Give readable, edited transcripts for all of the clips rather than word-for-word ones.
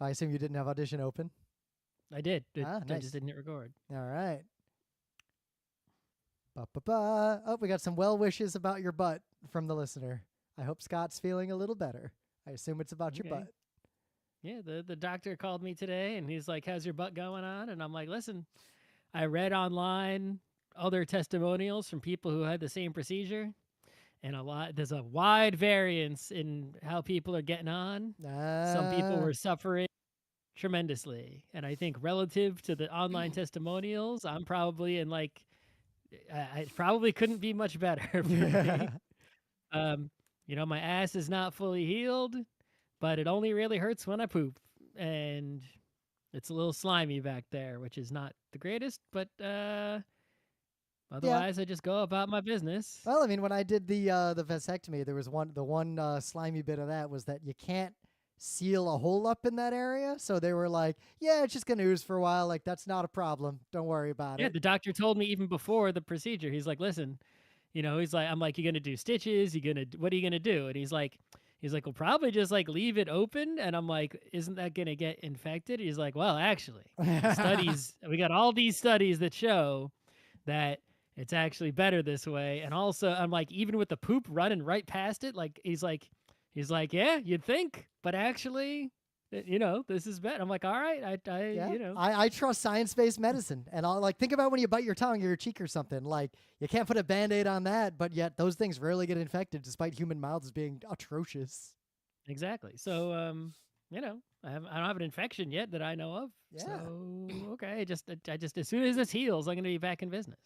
I assume you didn't have Audition open. I did. I Nice. just didn't hit record. All right. Ba-ba-ba. Oh, we got some well wishes about your butt from the listener. I hope Scott's feeling a little better. I assume it's about your butt. Yeah, the doctor called me today and he's like, "How's your butt going on?" And I'm like, "Listen, I read online other testimonials from people who had the same procedure, and there's a wide variance in how people are getting on. Some people were suffering tremendously, and I think relative to the online testimonials, I'm probably in like I probably couldn't be much better for me. My ass is not fully healed, but it only really hurts when I poop, and it's a little slimy back there, which is not the greatest, but otherwise I just go about my business. Well, I mean, when I did the vasectomy, there was the one slimy bit of that was that you can't seal a hole up in that area. So they were like, "Yeah, it's just gonna ooze for a while. Like that's not a problem. Don't worry about Yeah, it." the doctor told me even before the procedure. He's like, "Listen, he's like, I'm like, you gonna do stitches? What are you gonna do?" And he's like, "We'll probably just like leave it open." And I'm like, "Isn't that gonna get infected?" He's like, "Well, actually, we got all these studies that show that it's actually better this way." And also, I'm like, even with the poop running right past it, like he's like, "Yeah, you'd think, but actually, this is better." I'm like, "All right, Yeah, I trust science-based medicine, and I'll like think about when you bite your tongue or your cheek or something. Like you can't put a Band-Aid on that, but yet those things rarely get infected, despite human mouths being atrocious. Exactly. So, I don't have an infection yet that I know of. Yeah. So, okay, I just as soon as this heals, I'm gonna be back in business.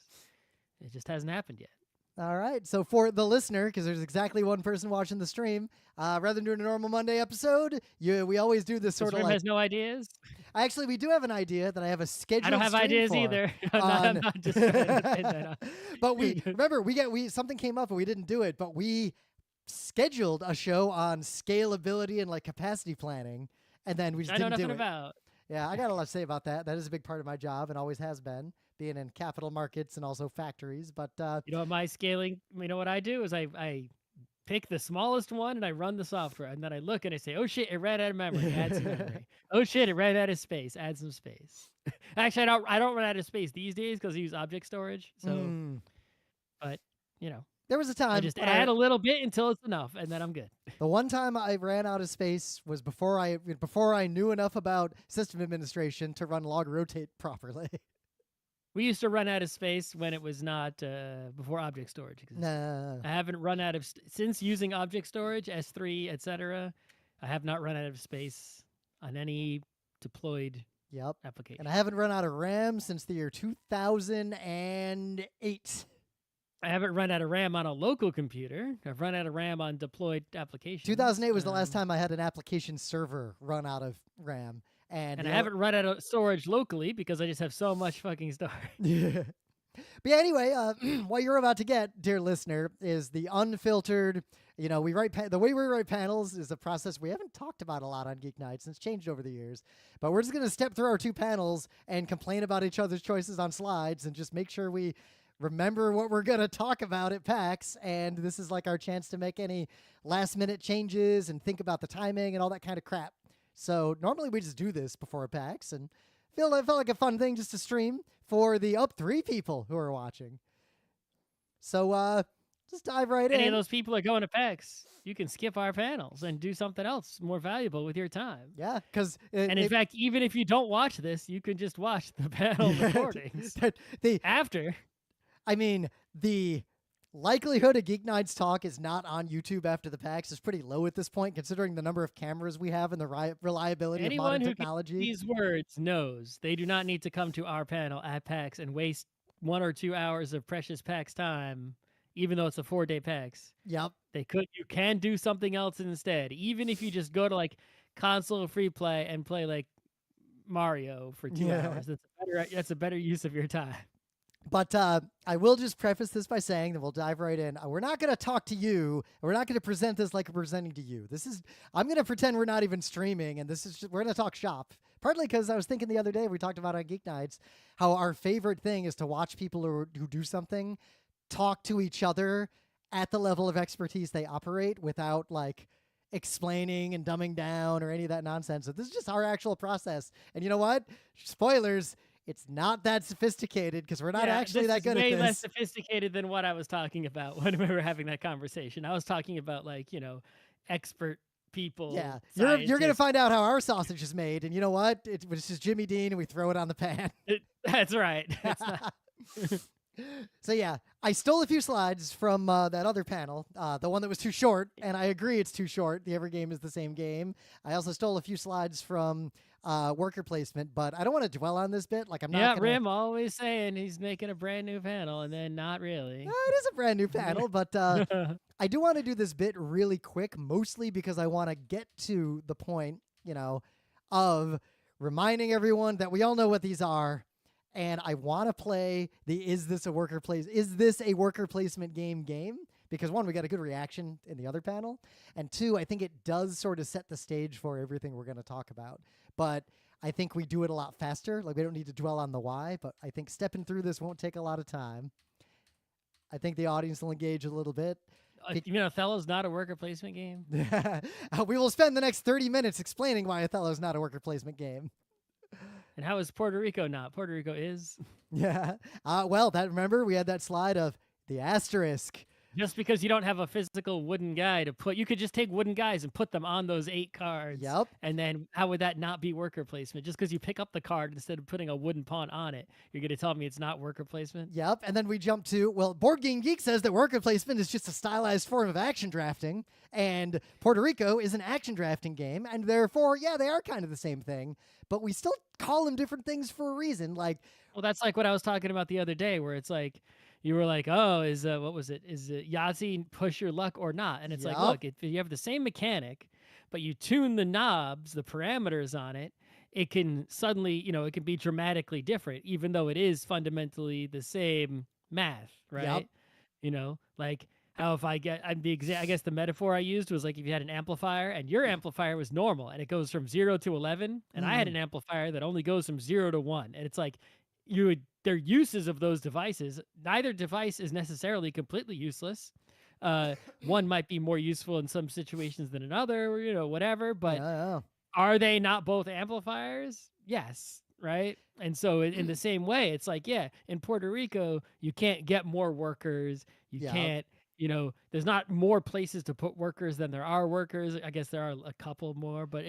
It just hasn't happened yet. All right. So for the listener, because there's exactly one person watching the stream, rather than doing a normal Monday episode, we always do this sort This of room like. has no ideas. Actually, we do have an idea that I have a scheduled. I don't have stream ideas for either. on. I'm not just trying to pin that on. But we remember we something came up and we didn't do it, but we scheduled a show on scalability and like capacity planning, and then we just I know didn't do nothing it. about. Yeah, I got a lot to say about that. That is a big part of my job and always has been, being in capital markets and also factories. But My scaling, what I do is I pick the smallest one and I run the software, and then I look and I say, "Oh shit, it ran out of memory. Add some memory. Oh shit, it ran out of space. Add some space." Actually, I don't run out of space these days because I use object storage. So, but there was a I time just when add a little bit until it's enough, and then I'm good. the one time I ran out of space was before I knew enough about system administration to run log rotate properly. We used to run out of space when it was not before object storage existed. Nah. I haven't run out of since using object storage, S3, etc. I have not run out of space on any deployed application. And I haven't run out of RAM since the year 2008. I haven't run out of RAM on a local computer. I've run out of RAM on deployed applications. 2008 was the last time I had an application server run out of RAM. And I haven't run out of storage locally because I just have so much fucking storage. Yeah. But yeah, anyway, what you're about to get, dear listener, is the unfiltered. We write the way we write panels is a process we haven't talked about a lot on Geek Nights, and it's changed over the years. But we're just gonna step through our two panels and complain about each other's choices on slides, and just make sure we remember what we're gonna talk about at PAX. And this is like our chance to make any last-minute changes and think about the timing and all that kind of crap. So normally we just do this before PAX, and it felt like a fun thing just to stream for the 3 people who are watching. So just dive right in. Any of those people are going to PAX. You can skip our panels and do something else more valuable with your time. Yeah, because in fact, even if you don't watch this, you can just watch the panel recordings after. I mean, the likelihood of GeekNights talk is not on YouTube after the PAX is pretty low at this point, considering the number of cameras we have and the reliability of modern technology. Anyone who these words knows they do not need to come to our panel at PAX and waste 1 or 2 hours of precious PAX time, even though it's a 4-day PAX. Yep. You can do something else instead. Even if you just go to like console free play and play like Mario for 2 hours, that's a better use of your time. But I will just preface this by saying that we'll dive right in. We're not going to talk to you. We're not going to present this like we're presenting to you. I'm going to pretend we're not even streaming, and we're going to talk shop. Partly because I was thinking the other day, we talked about on Geek Nights, how our favorite thing is to watch people who do something talk to each other at the level of expertise they operate without like explaining and dumbing down or any of that nonsense. So this is just our actual process. And you know what? Spoilers. It's not that sophisticated because we're not actually that good at this. Way less sophisticated than what I was talking about when we were having that conversation. I was talking about like, expert people. Yeah, you're gonna scientists. find out how our sausage is made, and you know what? It's just Jimmy Dean, and we throw it on the pan. That's right. It's not. So yeah, I stole a few slides from that other panel, the one that was too short, and I agree it's too short. The every game is the same game. I also stole a few slides from worker placement, but I don't want to dwell on this bit. Like I'm not. Yeah, gonna... Rim always saying he's making a brand new panel, and then not really. It is a brand new panel, but I do want to do this bit really quick, mostly because I want to get to the point, of reminding everyone that we all know what these are. And I want to play the is this a worker placement game? Because one, we got a good reaction in the other panel. And two, I think it does sort of set the stage for everything we're going to talk about. But I think we do it a lot faster. Like we don't need to dwell on the why, but I think stepping through this won't take a lot of time. I think the audience will engage a little bit. You mean Othello's not a worker placement game? We will spend the next 30 minutes explaining why Othello's not a worker placement game. And how is Puerto Rico not? Puerto Rico is. Yeah. Well, remember we had that slide of the asterisk. Just because you don't have a physical wooden guy to put, you could just take wooden guys and put them on those 8 cards. Yep. And then how would that not be worker placement? Just because you pick up the card instead of putting a wooden pawn on it, you're going to tell me it's not worker placement? Yep. And then we jump to, Board Game Geek says that worker placement is just a stylized form of action drafting, and Puerto Rico is an action drafting game, and therefore, yeah, they are kind of the same thing, but we still call them different things for a reason. Like, well, that's like what I was talking about the other day, where it's like, you were like, oh, what was it? Is it Yahtzee push your luck or not? And it's like, look, if you have the same mechanic, but you tune the knobs, the parameters on it, it can suddenly, it can be dramatically different, even though it is fundamentally the same math, right? Like how if I guess the metaphor I used was like if you had an amplifier and your amplifier was normal and it goes from 0 to 11, and I had an amplifier that only goes from 0 to 1, and it's like their uses of those devices, neither device is necessarily completely useless. One might be more useful in some situations than another, or, whatever, but are they not both amplifiers? Yes. Right. And so in the same way, it's like, yeah, in Puerto Rico, you can't get more workers. You can't, there's not more places to put workers than there are workers. I guess there are a couple more, but,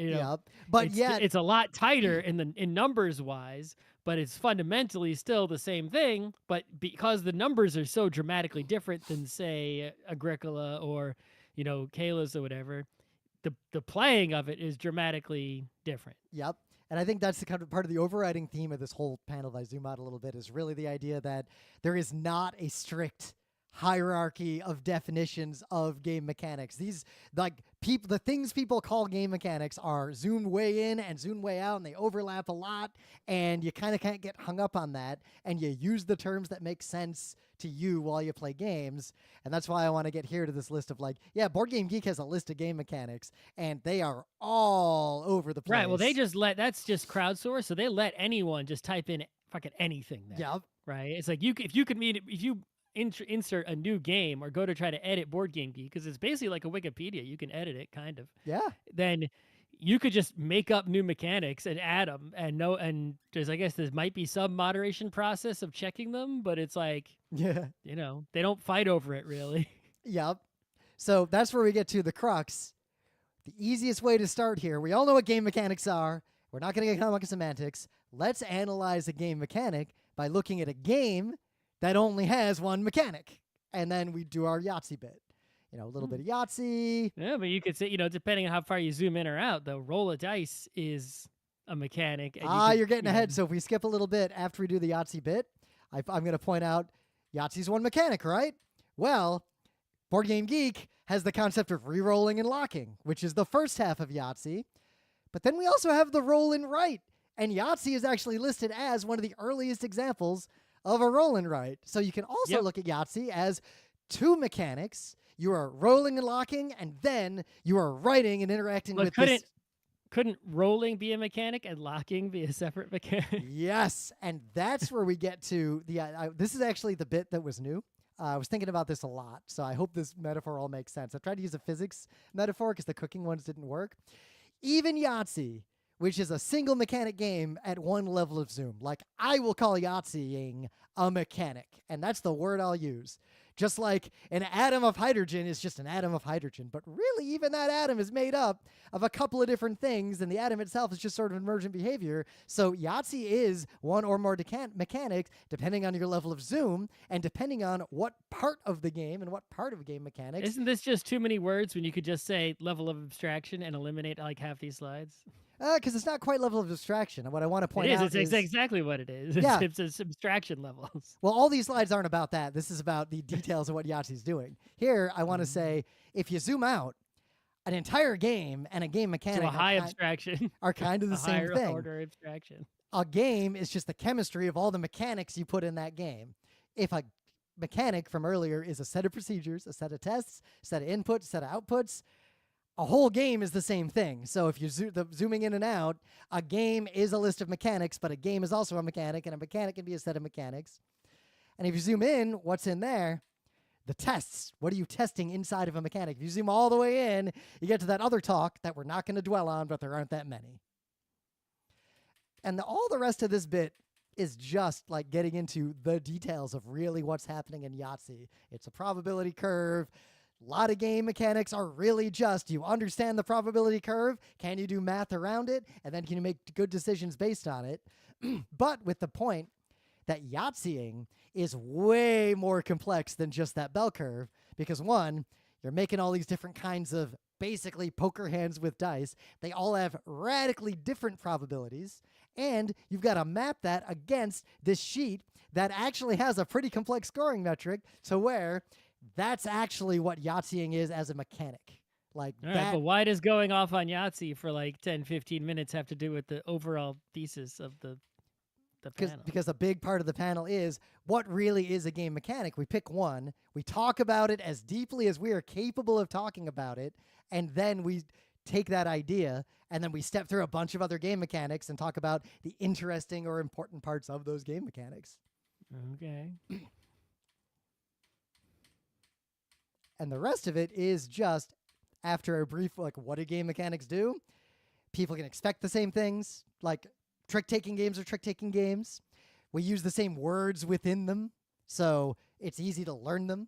but it's a lot tighter in numbers wise, but it's fundamentally still the same thing. But because the numbers are so dramatically different than, say, Agricola or, Kayla's or whatever, the playing of it is dramatically different. Yep. And I think that's the kind of part of the overriding theme of this whole panel. If I zoom out a little bit, is really the idea that there is not a strict hierarchy of definitions of game mechanics. These, the things people call game mechanics are zoomed way in and zoomed way out, and they overlap a lot, and you kind of can't get hung up on that, and you use the terms that make sense to you while you play games. And that's why I want to get here to this list of Board Game Geek has a list of game mechanics, and they are all over the place. Right, well, that's just crowdsourced, so they let anyone just type in fucking anything there. Yep. Right? It's like if you insert a new game or go to try to edit Board Game Geek, because it's basically like a Wikipedia, you can edit it kind of. Yeah. Then you could just make up new mechanics and add them, and I guess there might be some moderation process of checking them, but it's like, yeah, they don't fight over it really. Yep. So that's where we get to the crux. The easiest way to start here, we all know what game mechanics are. We're not going to get hung up on semantics. Let's analyze a game mechanic by looking at a game that only has one mechanic. And then we do our Yahtzee bit. A little bit of Yahtzee. Yeah, but you could say, depending on how far you zoom in or out, the roll of dice is a mechanic. And you're getting ahead. So if we skip a little bit after we do the Yahtzee bit, I'm going to point out Yahtzee's one mechanic, right? Well, Board Game Geek has the concept of re-rolling and locking, which is the first half of Yahtzee. But then we also have the roll and write. And Yahtzee is actually listed as one of the earliest examples of a roll and write. So you can also look at Yahtzee as two mechanics. You are rolling and locking, and then you are writing and interacting with this. Couldn't rolling be a mechanic and locking be a separate mechanic? Yes, and that's where we get to the. This is actually the bit that was new. I was thinking about this a lot, so I hope this metaphor all makes sense. I tried to use a physics metaphor because the cooking ones didn't work. Even Yahtzee, which is a single mechanic game at one level of zoom. Like, I will call Yahtzeeing a mechanic, and that's the word I'll use. Just like an atom of hydrogen is just an atom of hydrogen, but really even that atom is made up of a couple of different things, and the atom itself is just sort of emergent behavior. So Yahtzee is one or more mechanics, depending on your level of zoom, and depending on what part of the game and what part of game mechanics. Isn't this just too many words when you could just say level of abstraction and eliminate like half these slides? Because it's not quite level of abstraction. And what I want to point out It's is exactly what it is. Yeah. It's abstraction levels. Well, all these slides aren't about that. This is about the details of what Yahtzee's doing. Here, I want to say, if you zoom out, an entire game and a game mechanic So a high abstraction. are kind of the A same higher thing. order abstraction. A game is just the chemistry of all the mechanics you put in that game. If a mechanic from earlier is a set of procedures, a set of tests, a set of inputs, a set of outputs, a whole game is the same thing. So if you're zooming in and out, a game is a list of mechanics, but a game is also a mechanic, and a mechanic can be a set of mechanics. And if you zoom in, what's in there? The tests. What are you testing inside of a mechanic? If you zoom all the way in, you get to that other talk that we're not going to dwell on, but there aren't that many. And all the rest of this bit is just like getting into the details of really what's happening in Yahtzee. It's a probability curve. A lot of game mechanics are really just, you understand the probability curve, can you do math around it, and then can you make good decisions based on it? But with the point that Yahtzeeing is way more complex than just that bell curve, because one, you're making all these different kinds of basically poker hands with dice. They all have radically different probabilities, and you've got to map that against this sheet that actually has a pretty complex scoring metric to where that's actually what Yahtzeeing is as a mechanic. Like All that. right, but why does going off on Yahtzee for like 10, 15 minutes have to do with the overall thesis of the panel? Because a big part of the panel is what really is a game mechanic. We pick one, we talk about it as deeply as we are capable of talking about it, and then we take that idea and then we step through a bunch of other game mechanics and talk about the interesting or important parts of those game mechanics. Okay. And the rest of it is just, after a brief, like, what do game mechanics do? People can expect the same things. Like, trick-taking games are trick-taking games. We use the same words within them, so it's easy to learn them.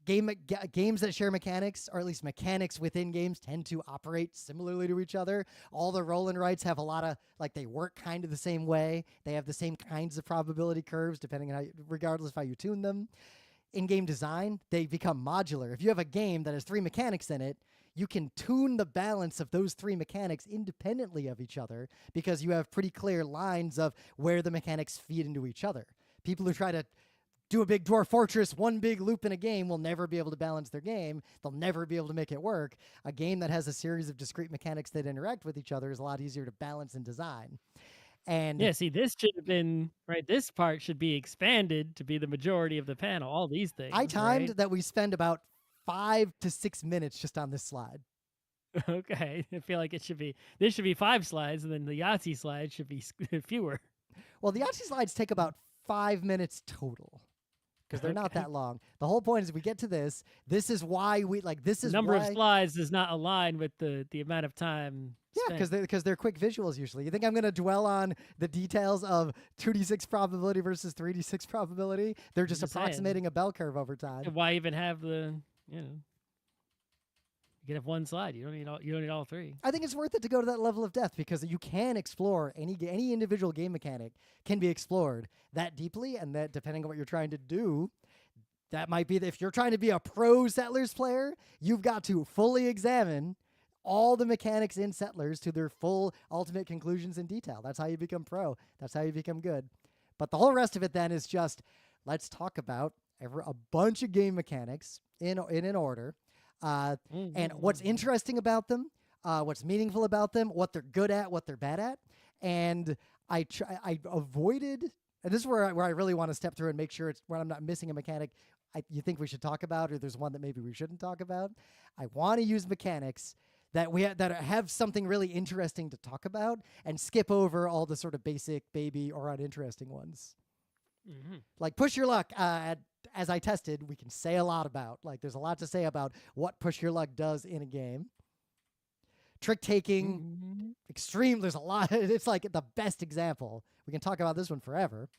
Games that share mechanics, or at least mechanics within games, tend to operate similarly to each other. All the roll and writes have a lot of, like, they work kind of the same way. They have the same kinds of probability curves, depending on regardless of how you tune them. In game design, they become modular. If you have a game that has 3 mechanics in it, you can tune the balance of those 3 mechanics independently of each other because you have pretty clear lines of where the mechanics feed into each other. People who try to do a big Dwarf Fortress, one big loop in a game, will never be able to balance their game. They'll never be able to make it work. A game that has a series of discrete mechanics that interact with each other is a lot easier to balance and design. And yeah, see, this should have been, right, this part should be expanded to be the majority of the panel, all these things. I timed right? that we spend about 5 to 6 minutes just on this slide. Okay, I feel like this should be 5 slides, and then the Yahtzee slides should be fewer. Well, the Yahtzee slides take about 5 minutes total because they're not Okay. that long. The whole point is we get to this. This is why we like. This is The number why, of slides does not align with the amount of time. Yeah, because they're quick visuals usually. You think I'm going to dwell on the details of 2d6 probability versus 3d6 probability? They're just just saying. approximating a bell curve over time. Why even have the you can have one slide. You don't need all 3. I think it's worth it to go to that level of depth because you can explore any individual game mechanic can be explored that deeply, and that depending on what you're trying to do, that might be that if you're trying to be a pro Settlers player, you've got to fully examine all the mechanics in Settlers to their full ultimate conclusions in detail. That's how you become pro. That's how you become good. But the whole rest of it then is just, let's talk about a bunch of game mechanics in an order. And what's interesting about them, what's meaningful about them, what they're good at, what they're bad at. And I avoided, and this is where I really want to step through and make sure it's where I'm not missing a mechanic you think we should talk about, or there's one that maybe we shouldn't talk about. I want to use mechanics that that have something really interesting to talk about and skip over all the sort of basic baby or uninteresting ones. Mm-hmm. Like push your luck, add as I tested, we can say a lot about. Like, there's a lot to say about what push your luck does in a game. Trick taking, Mhm. extreme. There's a lot. It's like the best example. We can talk about this one forever.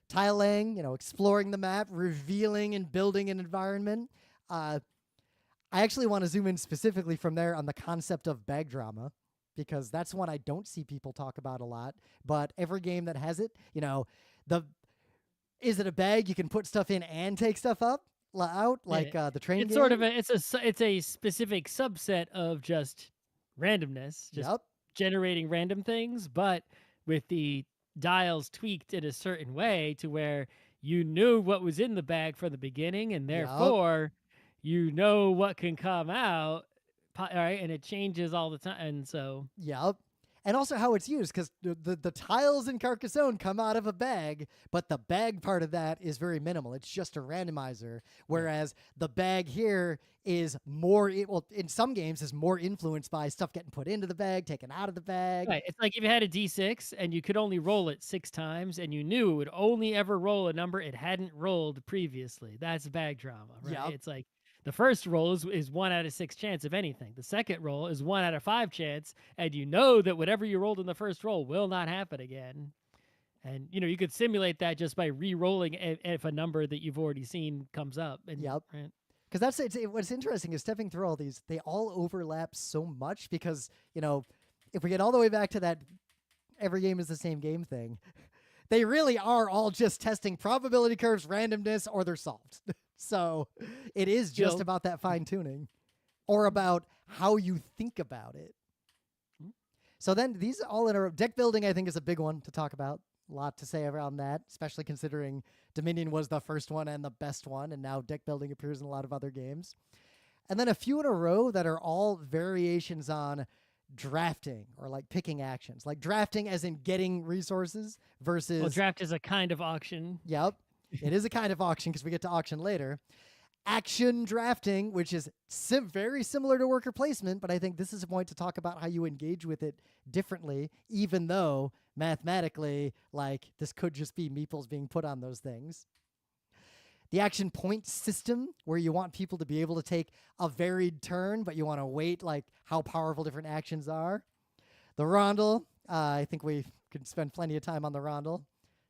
Tile laying, exploring the map, revealing and building an environment. I actually want to zoom in specifically from there on the concept of bag drama, because that's one I don't see people talk about a lot. But every game that has it, the is it a bag you can put stuff in and take stuff out, like Yeah. the train It's game? sort of it's a specific subset of just randomness, just Yep. generating random things, but with the dials tweaked in a certain way to where you knew what was in the bag from the beginning, and Yep. therefore you know what can come out, right? And it changes all the time, and so Yep. And also how it's used, because the tiles in Carcassonne come out of a bag, but the bag part of that is very minimal. It's just a randomizer. right. Whereas the bag here is more, well, in some games, is more influenced by stuff getting put into the bag, taken out of the bag. Right. It's like if you had a D6 and you could only roll it 6 times and you knew it would only ever roll a number it hadn't rolled previously. That's bag drama, right? Yep. It's like the first roll is 1 out of 6 chance of anything. The second roll is 1 out of 5 chance, and you know that whatever you rolled in the first roll will not happen again. And you could simulate that just by re-rolling if a number that you've already seen comes up. And Yep. right? Because what's interesting is stepping through all these, they all overlap so much because, if we get all the way back to that every game is the same game thing, they really are all just testing probability curves, randomness, or they're solved. So it is just Skill. about that fine tuning or about how you think about it. So then these all in a deck building, I think, is a big one to talk about. A lot to say around that, especially considering Dominion was the first one and the best one, and now deck building appears in a lot of other games. And then a few in a row that are all variations on drafting or like picking actions, like drafting as in getting resources versus. Well, draft is a kind of auction. Yep, it is a kind of auction because we get to auction later. Action drafting, which is very similar to worker placement, but I think this is a point to talk about how you engage with it differently, even though mathematically, like, this could just be meeples being put on those things. The action point system, where you want people to be able to take a varied turn, but you want to weight like how powerful different actions are. The rondel, I think we could spend plenty of time on the rondel.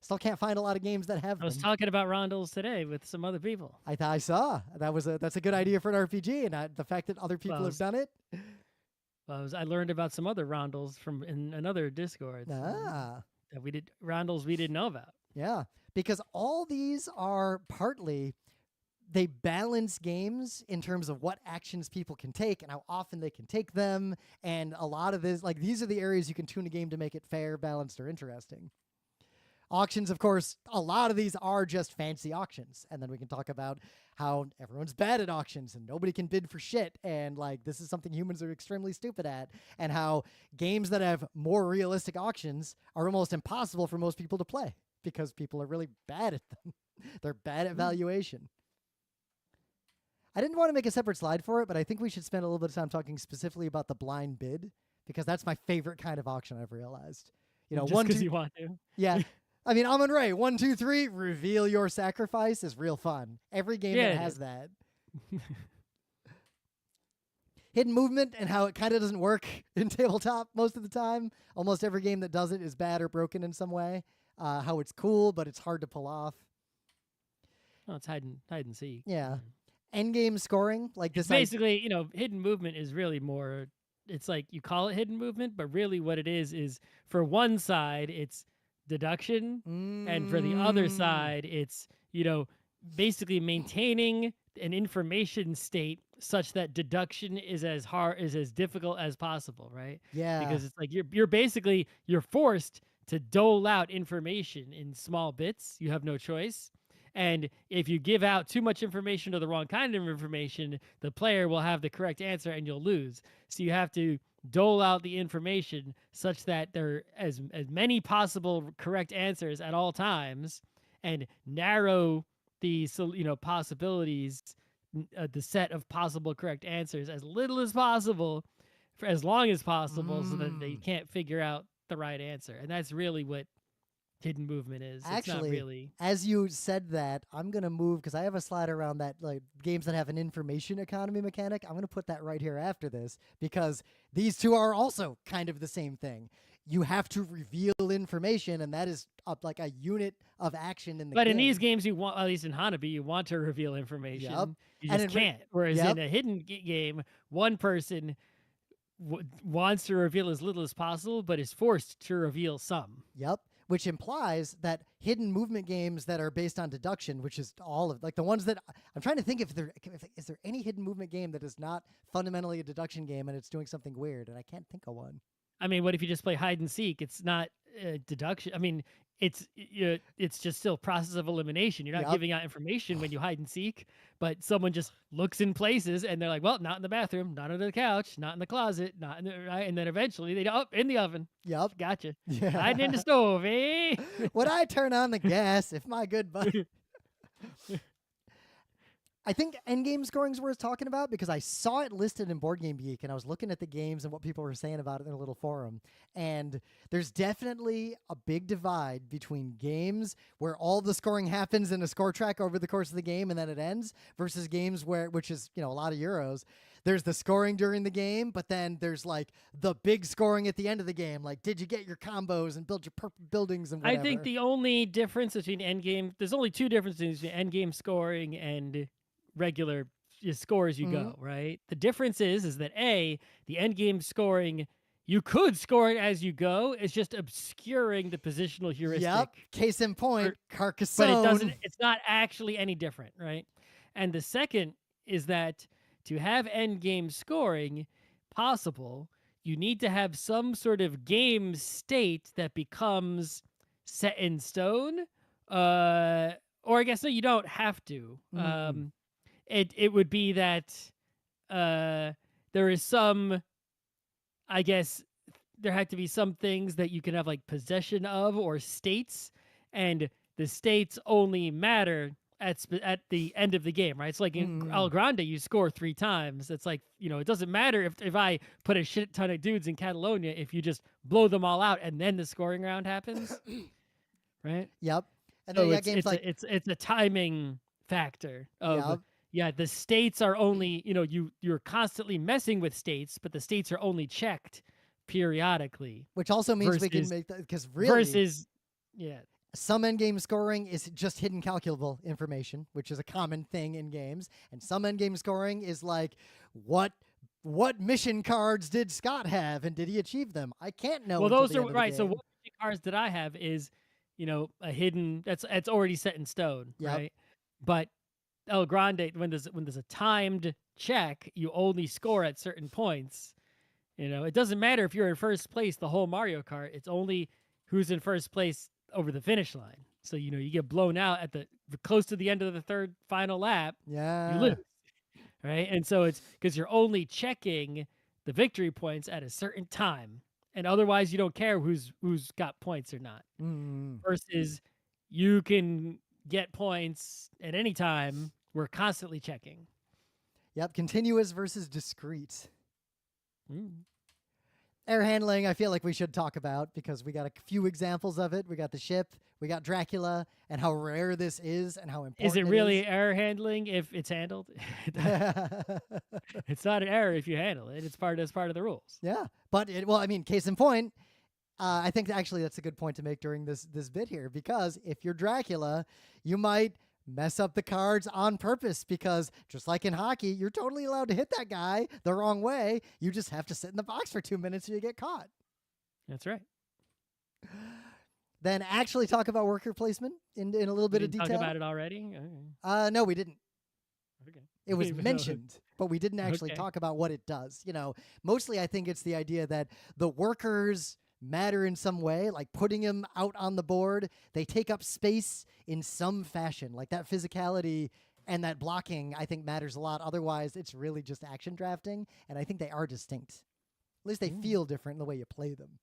Still can't find a lot of games that have I was them. talking about rondels today with some other people. I saw that's a good idea for an RPG, and the fact that other people have done it. I learned about some other rondels from in another Discord Ah, that rondels we didn't know about. yeah, because all these are partly they balance games in terms of what actions people can take and how often they can take them, and a lot of this, like, these are the areas you can tune a game to make it fair, balanced, or interesting. Auctions, of course, a lot of these are just fancy auctions. And then we can talk about how everyone's bad at auctions and nobody can bid for shit. And like, this is something humans are extremely stupid at. And how games that have more realistic auctions are almost impossible for most people to play because people are really bad at them. They're bad at valuation. I didn't want to make a separate slide for it, but I think we should spend a little bit of time talking specifically about the blind bid, because that's my favorite kind of auction, I've realized. Just because you want to. Yeah. I mean, Amon Ray, 1, 2, 3, reveal your sacrifice is real fun. Every game that has that. Hidden movement and how it kind of doesn't work in tabletop most of the time. Almost every game that does it is bad or broken in some way. How it's cool, but it's hard to pull off. Oh, it's hide and seek. Yeah. Endgame scoring, like this. Basically, hidden movement is really more. It's like you call it hidden movement, but really what it is for one side it's deduction, and for the other side it's basically maintaining an information state such that deduction is as difficult as possible, right? Yeah. Because it's like you're forced to dole out information in small bits. You have no choice. And if you give out too much information or the wrong kind of information, the player will have the correct answer and you'll lose. So you have to dole out the information such that there are as many possible correct answers at all times, and narrow the possibilities, the set of possible correct answers as little as possible for as long as possible, so that they can't figure out the right answer. And that's really what hidden movement is. It's not Actually, really. as you said that, I'm gonna move because I have a slide around that like games that have an information economy mechanic. I'm gonna put that right here after this because these two are also kind of the same thing. You have to reveal information, and that is up like a unit of action in the But in these game. games, you want, at least in Hanabi, you want to reveal Yep. information. You And just can't. Whereas yep. in a hidden game, one person wants to reveal as little as possible, but is forced to reveal some. Yep. Which implies that hidden movement games that are based on deduction, which is all of like the ones that I'm trying to think if is there any hidden movement game that is not fundamentally a deduction game and it's doing something weird, and I can't think of one. I mean, what if you just play hide and seek? It's not deduction. I mean, it's just still process of elimination. You're not Yep. giving out information when you hide and seek, but someone just looks in places and they're like, well, not in the bathroom, not under the couch, not in the closet, not in the right, and then eventually they in the oven. Yep. Gotcha. Yeah. Hiding in the stove, eh? Would I turn on the gas if my good buddy? I think endgame scoring is worth talking about because I saw it listed in Board Game Geek and I was looking at the games and what people were saying about it in a little forum. And there's definitely a big divide between games where all the scoring happens in a score track over the course of the game and then it ends versus games which is, a lot of Euros. There's the scoring during the game, but then there's like the big scoring at the end of the game. Like, did you get your combos and build your buildings and whatever? I think the only difference between endgame, there's only two differences between endgame scoring and regular score as you go, right? The difference is that the end game scoring, you could score it as you go. It's just obscuring the positional heuristic. Yep. Case in point, Carcassonne. But it doesn't. It's not actually any different, right? And the second is that to have end game scoring possible, you need to have some sort of game state that becomes set in stone. Or I guess no, you don't have to. It would be that there is some, I guess there had to be some things that you can have like possession of or states, and the states only matter at the end of the game, right? It's like in El Grande, you score 3 times. It's like, it doesn't matter if I put a shit ton of dudes in Catalonia, if you just blow them all out and then the scoring round happens, right? Yep. And so then you got games like it's a timing factor of the states are only, you're constantly messing with states, but the states are only checked periodically. Which also means we can make that because really some endgame scoring is just hidden calculable information, which is a common thing in games, and some endgame scoring is like what mission cards did Scott have and did he achieve them? I can't know. Well, those are right. So what mission cards that I have is, a hidden that's already set in stone, right? But El Grande, when there's a timed check, you only score at certain points. It doesn't matter if you're in first place the whole Mario Kart. It's only who's in first place over the finish line. So you get blown out at the close to the end of the third final lap. You lose, right? And so it's because you're only checking the victory points at a certain time, and otherwise you don't care who's got points or not. Versus you can get points at any time. We're constantly checking. Yep, continuous versus discrete. Air handling, I feel like we should talk about because we got a few examples of it. We got the ship, we got Dracula, and how rare this is and how important is it really air handling if it's handled? It's not an error if you handle it. It's part of the rules. Yeah, but case in point, I think actually that's a good point to make during this bit here, because if you're Dracula, you might mess up the cards on purpose, because just like in hockey, you're totally allowed to hit that guy the wrong way. You just have to sit in the box for 2 minutes so you get caught. That's right. Then actually talk about worker placement in a little bit of detail. Talk about it already? No, we didn't. Okay. It was mentioned, but we didn't actually talk about what it does. Mostly I think it's the idea that the workers matter in some way, like putting them out on the board. They take up space in some fashion, like that physicality and that blocking, I think matters a lot. Otherwise, it's really just action drafting, and I think they are distinct. At least they feel different in the way you play them.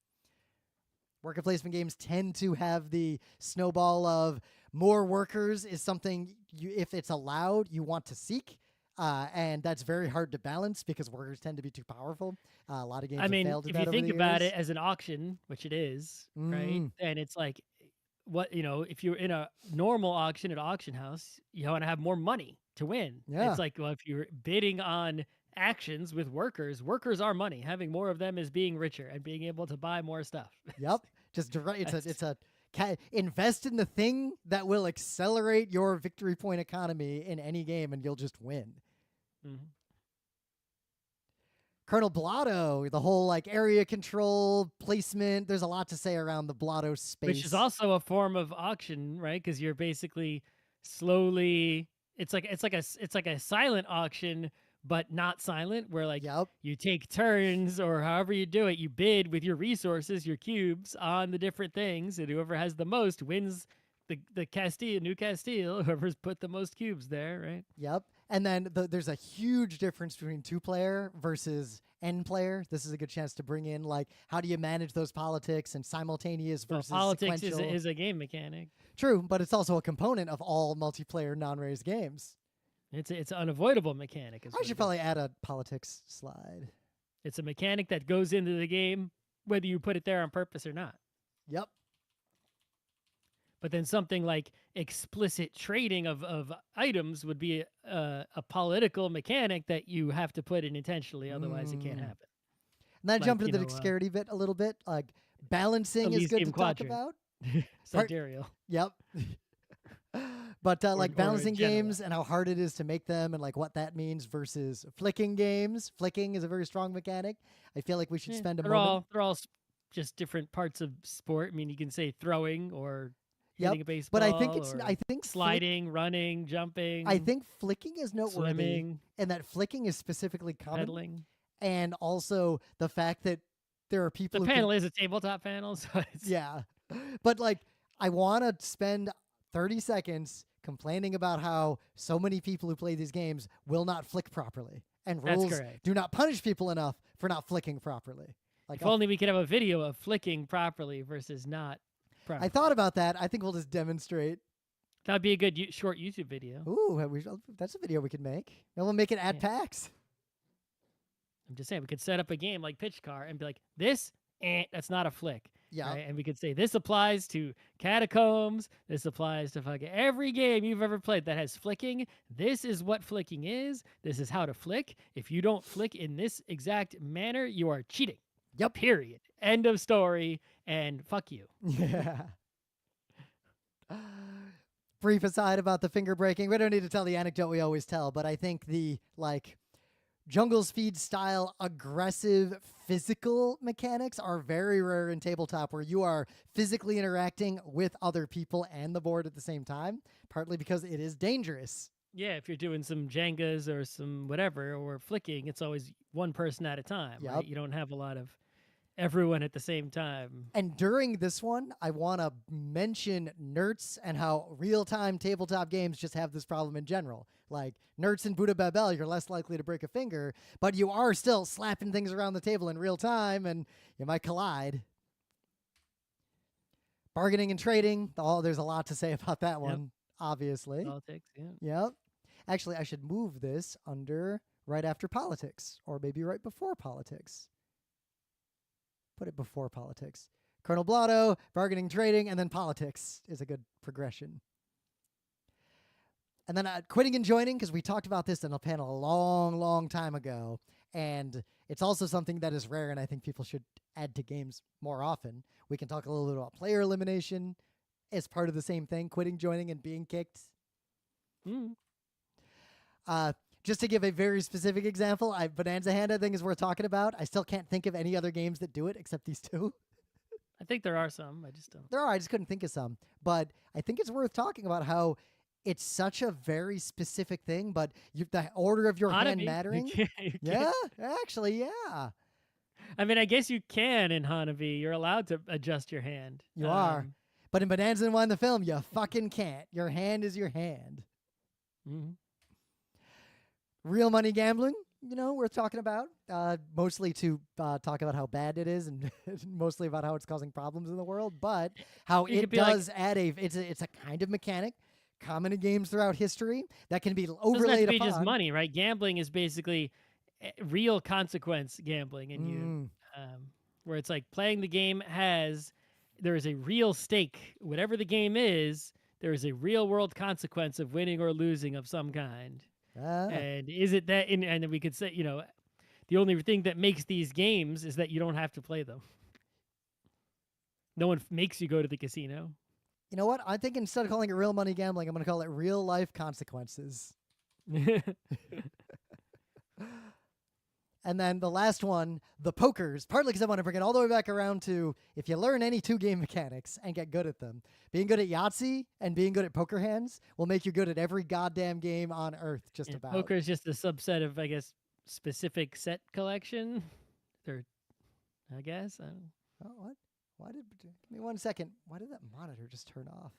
Worker placement games tend to have the snowball of more workers is something, if it's allowed, you want to seek. And that's very hard to balance because workers tend to be too powerful. A lot of games have failed at that over the years. If you think about it as an auction, which it is, right? And it's like what if you're in a normal auction at auction house, you want to have more money to win. Yeah. It's like, well, if you're bidding on actions with workers are money. Having more of them is being richer and being able to buy more stuff. Yep. Just direct. That's- It's a invest in the thing that will accelerate your victory point economy in any game, and you'll just win. Mhm. Colonel Blotto, the whole like area control placement. There's a lot to say around the Blotto space, Which is also a form of auction, right? Because you're basically slowly. It's like a silent auction, but not silent. Where like Yep. you take turns, or however you do it, you bid with your resources, your cubes, on the different things, and whoever has the most wins the Castile, New Castile. Whoever's put the most cubes there, right? Yep. And then there's a huge difference between 2-player versus N-player. This is a good chance to bring in like how do you manage those politics and simultaneous Well, versus politics sequential. is a game mechanic. True, but it's also a component of all multiplayer non-raised games. It's an unavoidable mechanic. I should probably add a politics slide. It's a mechanic that goes into the game, whether you put it there on purpose or not. Yep. But then something like explicit trading of items would be a political mechanic that you have to put in intentionally, otherwise it can't happen. And then Like, jump into the dexterity bit a little bit. Like balancing is good to Elysium talk Quadrant. about. Sidereal. Yep. But like or balancing Genoa. games and how hard it is to make them and like what that means versus flicking games. Flicking is a very strong mechanic. I feel like we should spend a moment. They're all just different parts of sport. I mean, you can say throwing or Yep. hitting a baseball. But I think it's or I think sliding, running, jumping. I think flicking is noteworthy, swimming, and that flicking is specifically common, pedaling. and also the fact that there are people. The who panel is a tabletop panel, so it's Yeah, but like I want to spend 30 seconds complaining about how so many people who play these games will not flick properly, and That's rules correct. do not punish people enough for not flicking properly. Like If only we could have a video of flicking properly versus not properly. I thought about that. I think we'll just demonstrate. That'd be a good short YouTube video. Ooh, that's a video we could make. And we'll make it at Yeah. PAX. I'm just saying, we could set up a game like Pitch Car and be like, this, that's not a flick. Yeah. Right? And we could say, this applies to Catacombs. This applies to fucking every game you've ever played that has flicking. This is what flicking is. This is how to flick. If you don't flick in this exact manner, you are cheating. Yep. Period. End of story. And fuck you. Yeah. Brief aside about the finger breaking. We don't need to tell the anecdote we always tell, but I think the like jungle speed style aggressive physical mechanics are very rare in tabletop, where you are physically interacting with other people and the board at the same time, partly because it is dangerous. Yeah, if you're doing some Jengas or some whatever, or flicking, it's always one person at a time. Yep. Right? You don't have a lot of everyone at the same time. And during this one, I want to mention Nerds and how real-time tabletop games just have this problem in general. Like Nerds and Buddha Babel, you're less likely to break a finger, but you are still slapping things around the table in real time, and you might collide. Bargaining and trading, there's a lot to say about that one, obviously. Politics, yeah. Yep. Actually, I should move this under right after politics, or maybe right before politics. Put it before politics. Colonel Blotto, bargaining, trading, and then politics is a good progression. And then quitting and joining, because we talked about this in a panel a long, long time ago. And it's also something that is rare, and I think people should add to games more often. We can talk a little bit about player elimination as part of the same thing, quitting, joining, and being kicked. Just to give a very specific example, Bonanza Hand, I think, is worth talking about. I still can't think of any other games that do it except these two. I think there are some. I just don't. There are. I just couldn't think of some. But I think it's worth talking about how it's such a very specific thing, but the order of your hand Hanabi, mattering. you Yeah, actually, yeah. I mean, I guess you can in Hanabi. You're allowed to adjust your hand. You are. But in Bonanza and Wine the Film, you fucking can't. Your hand is your hand. Mhm. Real money gambling, worth talking about. Mostly to talk about how bad it is, and mostly about how it's causing problems in the world, but how You it could be like- does add it's a kind of mechanic common in games throughout history that can be Doesn't have overlaid to be upon. just money, right? Gambling is basically real consequence gambling, and where it's like playing the game has there is a real stake. Whatever the game is, there is a real world consequence of winning or losing of some kind. Ah. And is it that? And then we could say, the only thing that makes these games is that you don't have to play them. No one makes you go to the casino. You know what? I think instead of calling it real money gambling, I'm going to call it real life consequences. And then the last one, the pokers, partly because I want to bring it all the way back around to if you learn any 2-game mechanics and get good at them, being good at Yahtzee and being good at poker hands will make you good at every goddamn game on earth, just about. Poker is just a subset of, I guess, specific set collection. Or, I guess. Oh, what? Why did? Give me 1 second. Why did that monitor just turn off?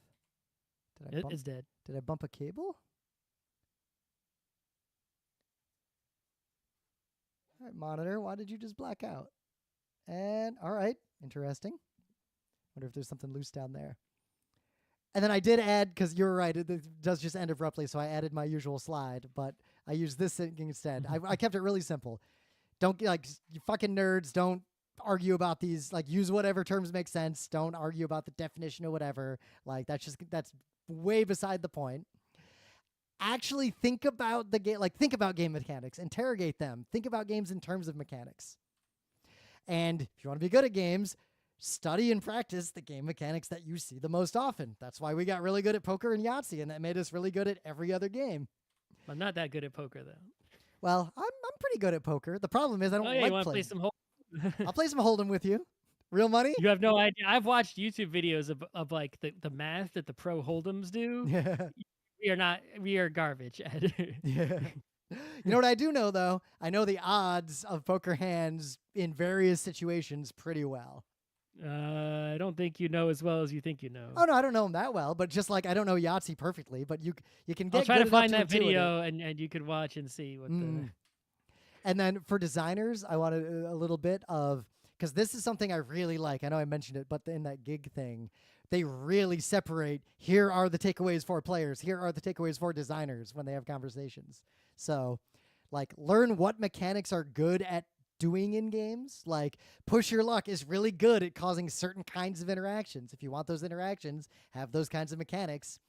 It's dead. Did I bump a cable? All right, monitor, why did you just black out? And all right, interesting. Wonder if there's something loose down there. And then I did add, because you're right, it does just end abruptly, so I added my usual slide, but I used this thing instead. I kept it really simple. Don't, like, you fucking nerds, don't argue about these. Like, use whatever terms make sense. Don't argue about the definition of whatever. Like, that's way beside the point. Actually think about the game, like think about game mechanics, interrogate them, think about games in terms of mechanics. And if you want to be good at games, study and practice the game mechanics that you see the most often. That's why we got really good at poker and Yahtzee, and that made us really good at every other game. I'm not that good at poker, though. Well, I'm pretty good at poker. The problem is I don't like you want to playing. play some Hold'em? I'll play some Hold'em with you. Real money? You have no idea. I've watched YouTube videos of like the math that the pro Hold'ems do. Yeah. We are garbage at it. Yeah. You know what I do know, though? I know the odds of poker hands in various situations pretty well. I don't think you know as well as you think you know. Oh, no, I don't know them that well, but just like I don't know Yahtzee perfectly, but you can get I'll try good to find enough that to intuit video and you could watch and see what the... And then for designers, I wanted a little bit of, because this is something I really like. I know I mentioned it, but in that gig thing, they really separate, here are the takeaways for players, here are the takeaways for designers when they have conversations. So, like, learn what mechanics are good at doing in games. Like, push your luck is really good at causing certain kinds of interactions. If you want those interactions, have those kinds of mechanics.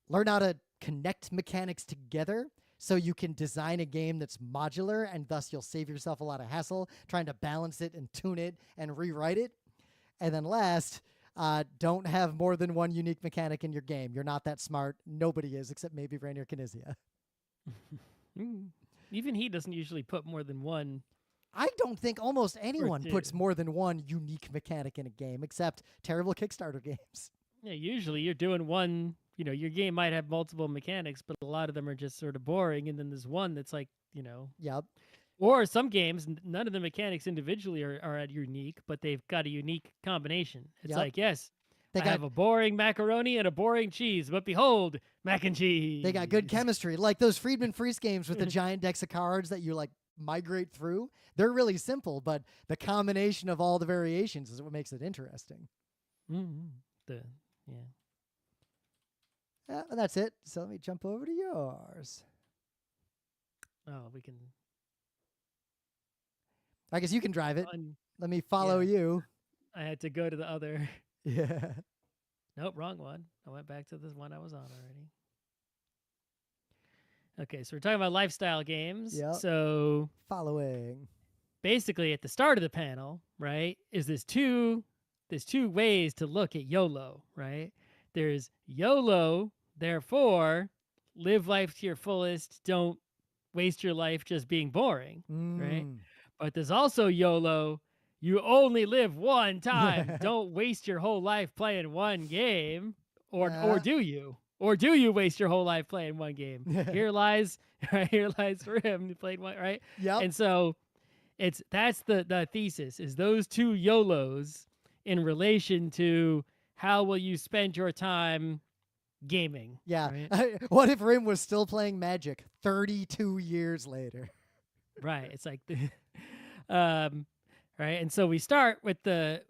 Learn how to connect mechanics together so you can design a game that's modular, and thus you'll save yourself a lot of hassle trying to balance it and tune it and rewrite it. And then last, don't have more than one unique mechanic in your game. You're not that smart. Nobody is, except maybe Rainier Knizia. Even he doesn't usually put more than one. I don't think almost anyone puts more than one unique mechanic in a game, except terrible Kickstarter games. Yeah, usually you're doing one, your game might have multiple mechanics, but a lot of them are just sort of boring. And then there's one that's like, Yep. Or some games, none of the mechanics individually are unique, but they've got a unique combination. It's like, yes, I have a boring macaroni and a boring cheese, but behold, mac and cheese. They got good chemistry. Like those Friedman Freeze games with the giant decks of cards that you like migrate through. They're really simple, but the combination of all the variations is what makes it interesting. Yeah, and that's it. So let me jump over to yours. Oh, we can... I guess you can drive it. Let me follow you. I had to go to the other. Yeah. Nope, wrong one. I went back to this one I was on already. Okay, so we're talking about lifestyle games. Yep. So following. Basically, at the start of the panel, right, is there's two ways to look at YOLO, right? There's YOLO, therefore, live life to your fullest. Don't waste your life just being boring, right? But there's also YOLO, you only live one time. Don't waste your whole life playing one game. Or do you? Or do you waste your whole life playing one game? Here lies for him who played one, right? Yep. And so that's the thesis, is those two YOLOs in relation to how will you spend your time gaming. Yeah. Right? What if Rim was still playing Magic 32 years later? Right. It's like right. And so we start with the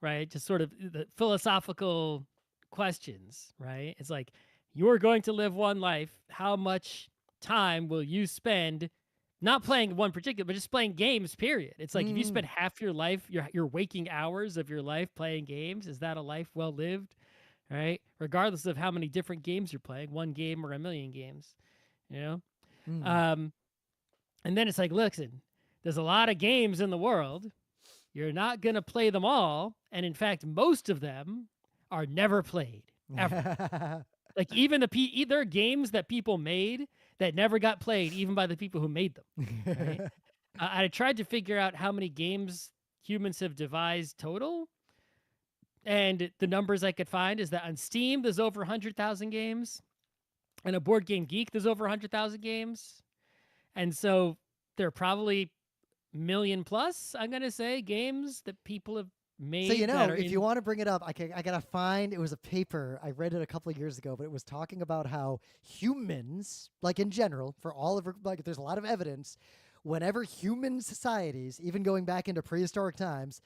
right, just sort of the philosophical questions, right? It's like, you're going to live one life. How much time will you spend not playing one particular, but just playing games, period. It's like if you Mm. spend half your life, your waking hours of your life playing games, is that a life well lived? Right? Regardless of how many different games you're playing, one game or a million games, you know? Mm. Um, and then it's like, listen, there's a lot of games in the world. You're not going to play them all. And in fact, most of them are never played ever. Like even there are games that people made that never got played, even by the people who made them. Right? I tried to figure out how many games humans have devised total. And the numbers I could find is that on Steam, there's over 100,000 games. And a Board Game Geek, there's over 100,000 games. And so there are probably million plus, I'm going to say, games that people have made So, you that know, are if you in. want to bring it up, I gotta find, it was a paper, I read it a couple of years ago, but it was talking about how humans, like in general, for all of, like there's a lot of evidence, whenever human societies, even going back into prehistoric times,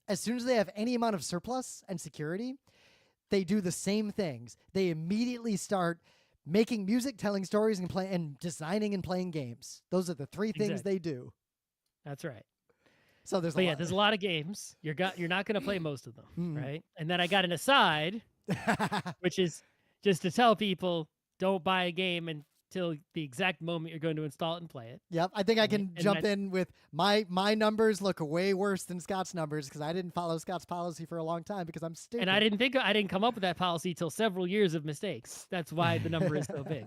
as soon as they have any amount of surplus and security, they do the same things. They immediately start making music, telling stories, and designing and playing games. Those are the three things Exactly. they do. That's right. So there's a But yeah, lot. there's a lot of games. You're not going to play most of them, Mm. right? And then I got an aside, which is just to tell people don't buy a game until the exact moment you're going to install it and play it. Yep, I think I Right? can jump in with my numbers look way worse than Scott's numbers because I didn't follow Scott's policy for a long time because I'm And stupid. I didn't come up with that policy till several years of mistakes. That's why the number is so big.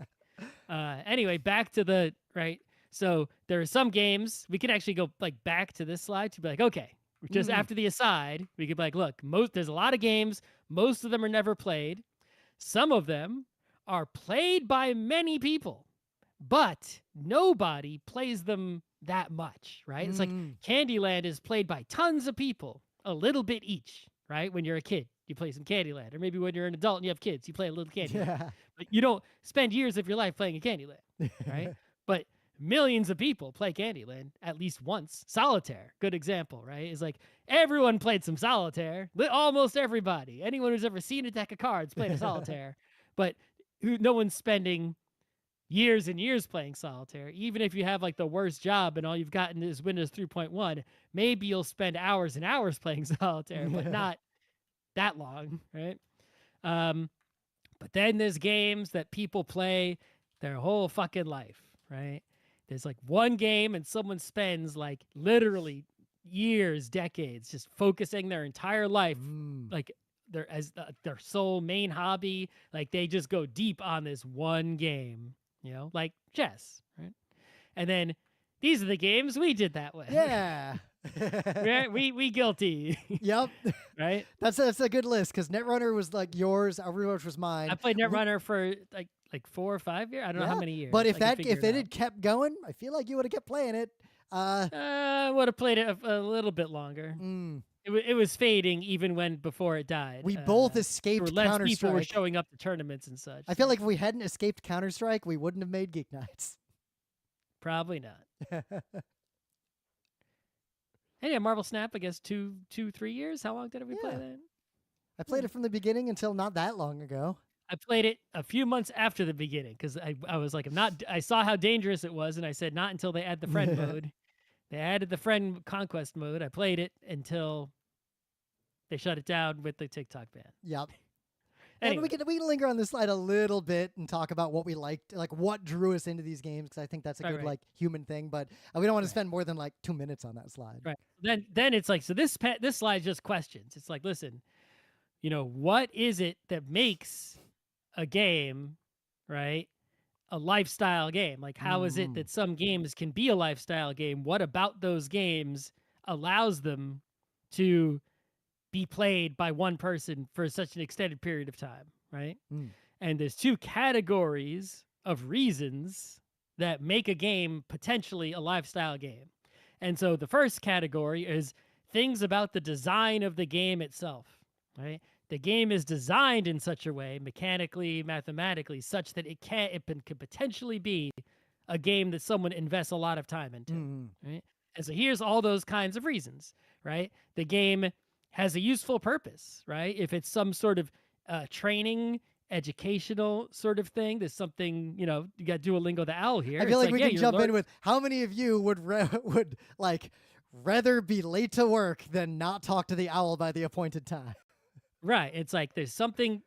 Anyway, back to the right. So there are some games we can actually go like back to this slide to be like, okay, just Mm. after the aside, we could be like, look, there's a lot of games. Most of them are never played. Some of them are played by many people, but nobody plays them that much, right? It's like Mm. Candyland is played by tons of people, a little bit each, right? When you're a kid, you play some Candyland, or maybe when you're an adult and you have kids, you play a little Candyland. Yeah. But you don't spend years of your life playing a Candyland, right? But millions of people play Candyland at least once. Solitaire, good example, right? Is like everyone played some solitaire. Almost everybody. Anyone who's ever seen a deck of cards played a solitaire. But no one's spending years and years playing solitaire. Even if you have like the worst job and all you've gotten is Windows 3.1, maybe you'll spend hours and hours playing solitaire, but not that long, right? Um, but then there's games that people play their whole fucking life, right? There's like one game and someone spends like literally years, decades just focusing their entire life Mm. like their sole main hobby, like they just go deep on this one game, like chess, right? And then these are the games we did that way. Yeah. Right? We guilty. Yep. Right? That's a good list because Netrunner was like yours, Overwatch was mine. I played Netrunner for like 4 or 5 years. I don't know how Yeah. many years. But I if can figure it it out. had kept going, I feel like you would have kept playing it. I would have played it a little bit longer. Mm. It was fading even before it died. We both There escaped were less people were Counter-Strike. showing up to tournaments and such. I feel like if we hadn't escaped Counter-Strike, we wouldn't have made GeekNights. Probably not. Hey, yeah, Marvel Snap, I guess 3 years. How long did we play Yeah. that? I played it from the beginning until not that long ago. I played it a few months after the beginning because I was like, I saw how dangerous it was, and I said, not until they add the friend mode. They added the friend conquest mode. I played it until they shut it down with the TikTok ban. Yep. Anyway. And we can linger on this slide a little bit and talk about what we liked, like what drew us into these games, because I think that's a good like human thing. But we don't want to spend more than like 2 minutes on that slide. Right. Then it's like, so this slide just questions. It's like, listen, what is it that makes a game, right, a lifestyle game? Like, how is it that some games can be a lifestyle game? What about those games allows them to be played by one person for such an extended period of time, right? And there's 2 categories of reasons that make a game potentially a lifestyle game. And so the first category is things about the design of the game itself, right? The game is designed in such a way, mechanically, mathematically, such that it could potentially be a game that someone invests a lot of time into, right? And so here's all those kinds of reasons, right? The game has a useful purpose, right? If it's some sort of training educational sort of thing. There's something, you got Duolingo the Owl here. I feel It's like we yeah, can you're jump in with how many of you would would like rather be late to work than not talk to the owl by the appointed time. right. It's like there's something.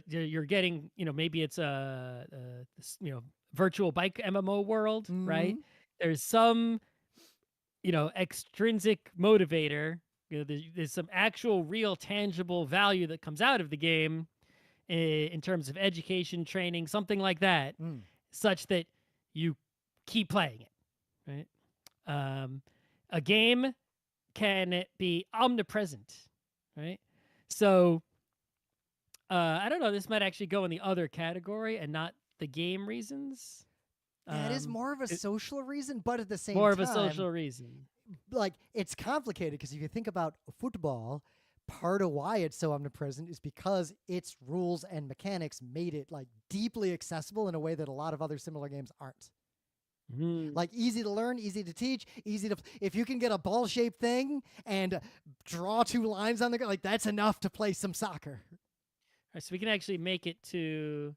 You're getting, maybe it's virtual bike MMO world, right? Mhm. There's some, extrinsic motivator. There's some actual, real, tangible value that comes out of the game in terms of education, training, something like that, Mm. such that you keep playing it, right? A game can be omnipresent, right? So I don't know. This might actually go in the other category and not the game reasons. Yeah, it is more of a It- social reason, but at the same more of a time, social reason. like it's complicated because if you think about football, part of why it's so omnipresent is because its rules and mechanics made it like deeply accessible in a way that a lot of other similar games aren't. Like easy to learn, easy to teach, easy to. If you can get a ball-shaped thing and draw 2 lines on the like that's enough to play some soccer. All right, so we can actually make it to.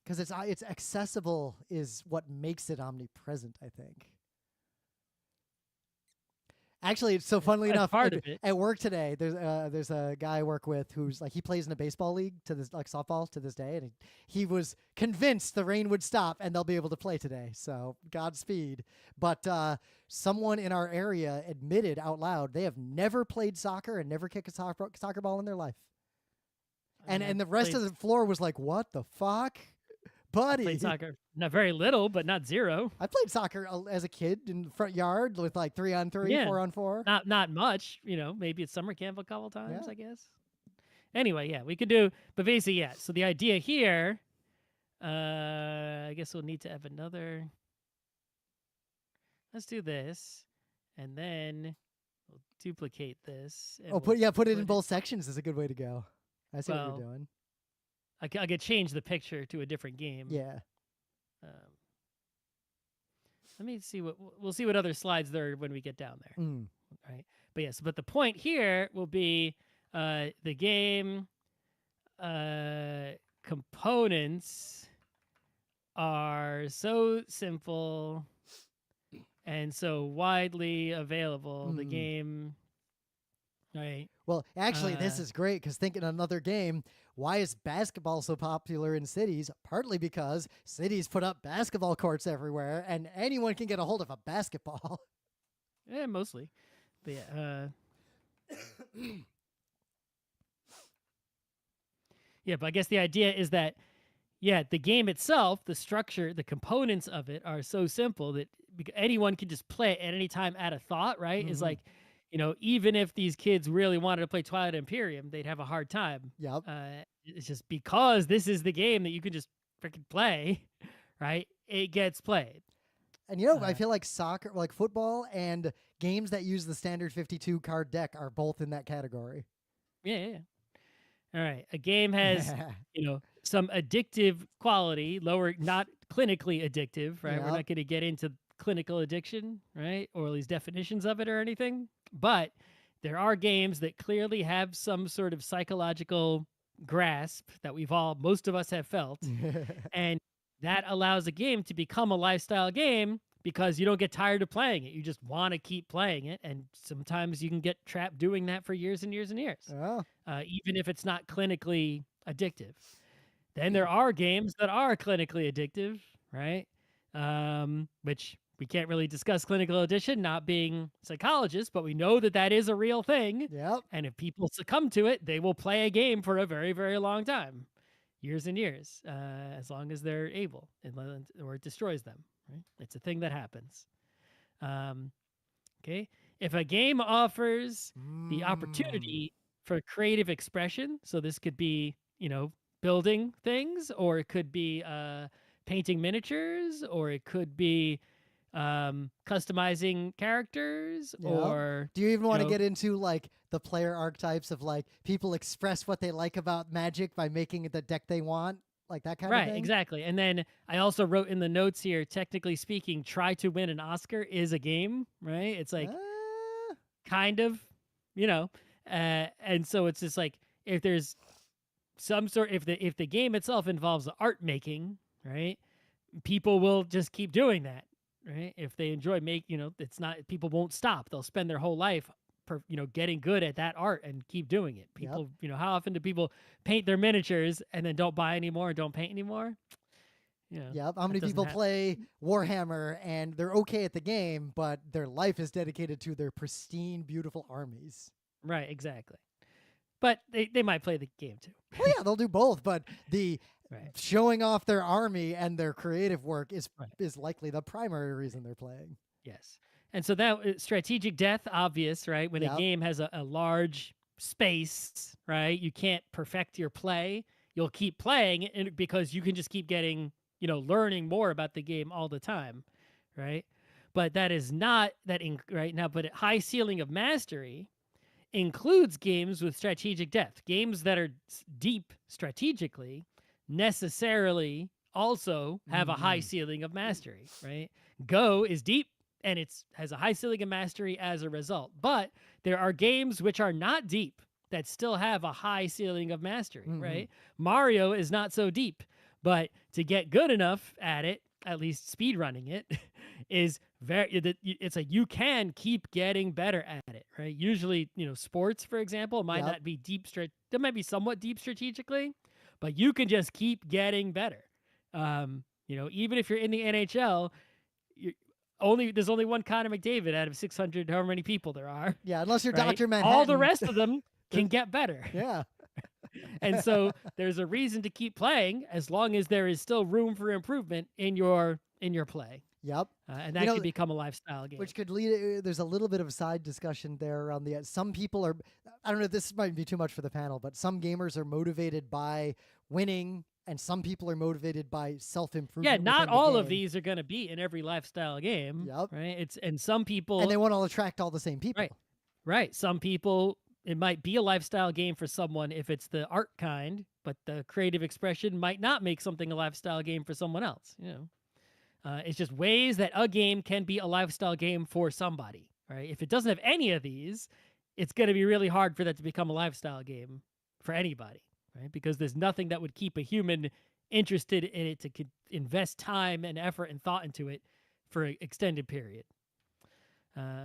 Because it's accessible is what makes it omnipresent, I think. Actually, it's so funnily That's enough part of it. at work today. There's a guy I work with who's like he plays in a baseball league to this like softball to this day, and he was convinced the rain would stop and they'll be able to play today. So Godspeed. But someone in our area admitted out loud they have never played soccer and never kicked a soccer ball in their life. And the rest of the floor was like, "What the fuck?" Buddy, played soccer, not very little, but not zero. I played soccer as a kid in the front yard with like 3-on-3, Yeah. 4-on-4. Not much, maybe at summer camp a couple times, Yeah. I guess. Anyway, yeah, we could do, but basically, yeah. So the idea here, I guess we'll need to have another. Let's do this, and then we'll duplicate this. And Oh, we'll put it in both sections is a good way to go. I see what Well, you're doing. I could change the picture to a different game. Yeah. Let me see we'll see what other slides there are when we get down there. Mm. Right. But yes, but the point here will be the game components are so simple and so widely available. The game, right? Well, actually, this is great because thinking another game, why is basketball so popular in cities? Partly because cities put up basketball courts everywhere and anyone can get a hold of a basketball. Yeah, mostly. But yeah, yeah, but I guess the idea is that, yeah, the game itself, the structure, the components of it are so simple that anyone can just play it at any time at a thought, right? Is like, even if these kids really wanted to play Twilight Imperium, they'd have a hard time. Yep. It's just because this is the game that you can just freaking play, right? It gets played. And I feel like soccer, like football and games that use the standard 52 card deck are both in that category. Yeah. All right. A game has, some addictive quality, lower, not clinically addictive, right? Yep. We're not going to get into clinical addiction, right? Or these definitions of it or anything. But there are games that clearly have some sort of psychological grasp that most of us have felt. And that allows a game to become a lifestyle game because you don't get tired of playing it. You just want to keep playing it. And sometimes you can get trapped doing that for years and years and years, even if it's not clinically addictive. Then there are games that are clinically addictive, right? Which we can't really discuss clinical addiction, not being psychologists, but we know that that is a real thing. Yep. And if people succumb to it, they will play a game for a very, very long time. Years and years, as long as they're able, or it destroys them. Right? It's a thing that happens. Okay, if a game offers the opportunity for creative expression, so this could be, building things, or it could be painting miniatures, or it could be customizing characters, or do you even want to get into like the player archetypes of like people express what they like about Magic by making the deck they want, like that kind of thing? Right, exactly. And then I also wrote in the notes here, technically speaking, Try to Win an Oscar is a game, right? It's like kind of, and so it's just like if there's some sort, if the game itself involves art making, right, people will just keep doing that, right? If they enjoy it's not, people won't stop. They'll spend their whole life getting good at that art and keep doing it. Yep. People, how often do people paint their miniatures and then don't buy anymore and don't paint anymore? Yep. How That many doesn't people happen. play Warhammer and they're okay at the game, but their life is dedicated to their pristine, beautiful armies? Right, exactly. But they might play the game too. Well, yeah, they'll do both, but the Right. showing off their army and their creative work is Right. likely the primary reason they're playing. Yes. And so that strategic death, obvious, right? When a Yep. game has a large space, right? You can't perfect your play. You'll keep playing because you can just keep getting, learning more about the game all the time, right? But that is not right now. But a high ceiling of mastery includes games with strategic depth. Games that are deep strategically necessarily also have a high ceiling of mastery, right? Go is deep and it has a high ceiling of mastery as a result. But there are games which are not deep that still have a high ceiling of mastery, right? Mario is not so deep, but to get good enough at it, at least speed running it, is it's you can keep getting better at it, right? Usually, sports, for example, might Yep. not be they might be somewhat deep strategically, but you can just keep getting better. Even if you're in the NHL, there's only one Connor McDavid out of 600, however many people there are. Yeah, unless you're Right? Dr. All the Manhattan. rest of them can get better. Yeah. And so there's a reason to keep playing as long as there is still room for improvement in your play. Yep. And that can become a lifestyle game. Which could lead. There's a little bit of a side discussion there around the. Some people are. I don't know. This might be too much for the panel, but some gamers are motivated by winning, and some people are motivated by self-improvement. Yeah, not within the all of game. these are going to be in every lifestyle game. Yep. Right. And some people. And they want to attract all the same people. Right. Right. Some people. It might be a lifestyle game for someone if it's the art kind, but the creative expression might not make something a lifestyle game for someone else. It's just ways that a game can be a lifestyle game for somebody, right? If it doesn't have any of these, it's going to be really hard for that to become a lifestyle game for anybody, right? Because there's nothing that would keep a human interested in it to invest time and effort and thought into it for an extended period.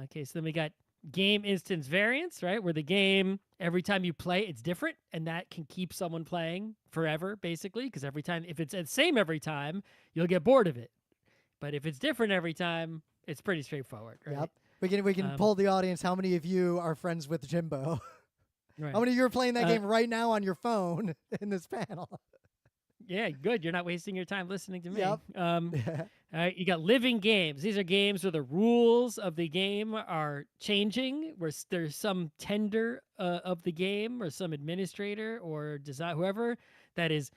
Okay, so then we got game instance variance, right? Where the game, every time you play, it's different, and that can keep someone playing forever, basically, because every time, if it's the same every time, you'll get bored of it. But if it's different every time, it's pretty straightforward, right? Yep. We can poll the audience. How many of you are friends with Jimbo? Right. How many of you are playing that game right now on your phone in this panel? Yeah, good. You're not wasting your time listening to me. Yep. All right, you got living games. These are games where the rules of the game are changing, where there's some tender of the game or some administrator or design, whoever that is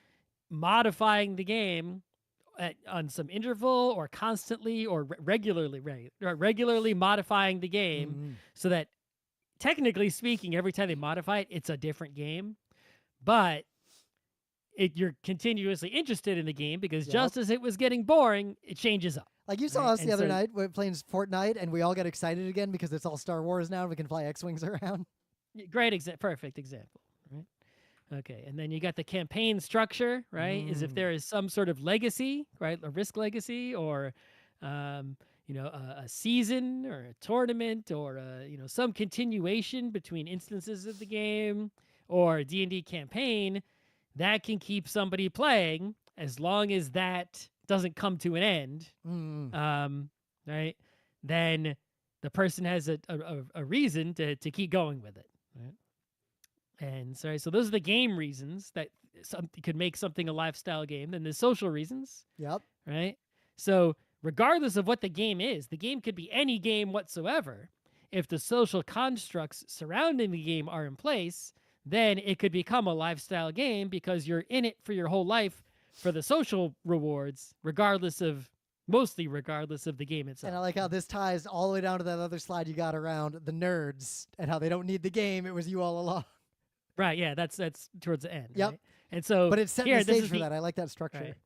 modifying the game on some interval or constantly or regularly modifying the game so that technically speaking, every time they modify it, it's a different game. But you're continuously interested in the game because just as it was getting boring, it changes up. Like you saw us the other night playing Fortnite, and we all got excited again because it's all Star Wars now and we can fly X-Wings around. Perfect example, right? Okay, and then you got the campaign structure, right? Is if there is some sort of legacy, right? A risk legacy or, a season or a tournament or, some continuation between instances of the game or a D&D campaign, that can keep somebody playing as long as that doesn't come to an end, right? Then the person has a reason to keep going with it, right? And so those are the game reasons that could make something a lifestyle game. Then there's social reasons, right? So regardless of what the game is, the game could be any game whatsoever. If the social constructs surrounding the game are in place, then it could become a lifestyle game because you're in it for your whole life for the social rewards, mostly regardless of the game itself. And I like how this ties all the way down to that other slide you got around the nerds and how they don't need the game. It was you all along. Right, yeah, that's towards the end. Yep. Right? And so, but it's setting the stage for that. I like that structure.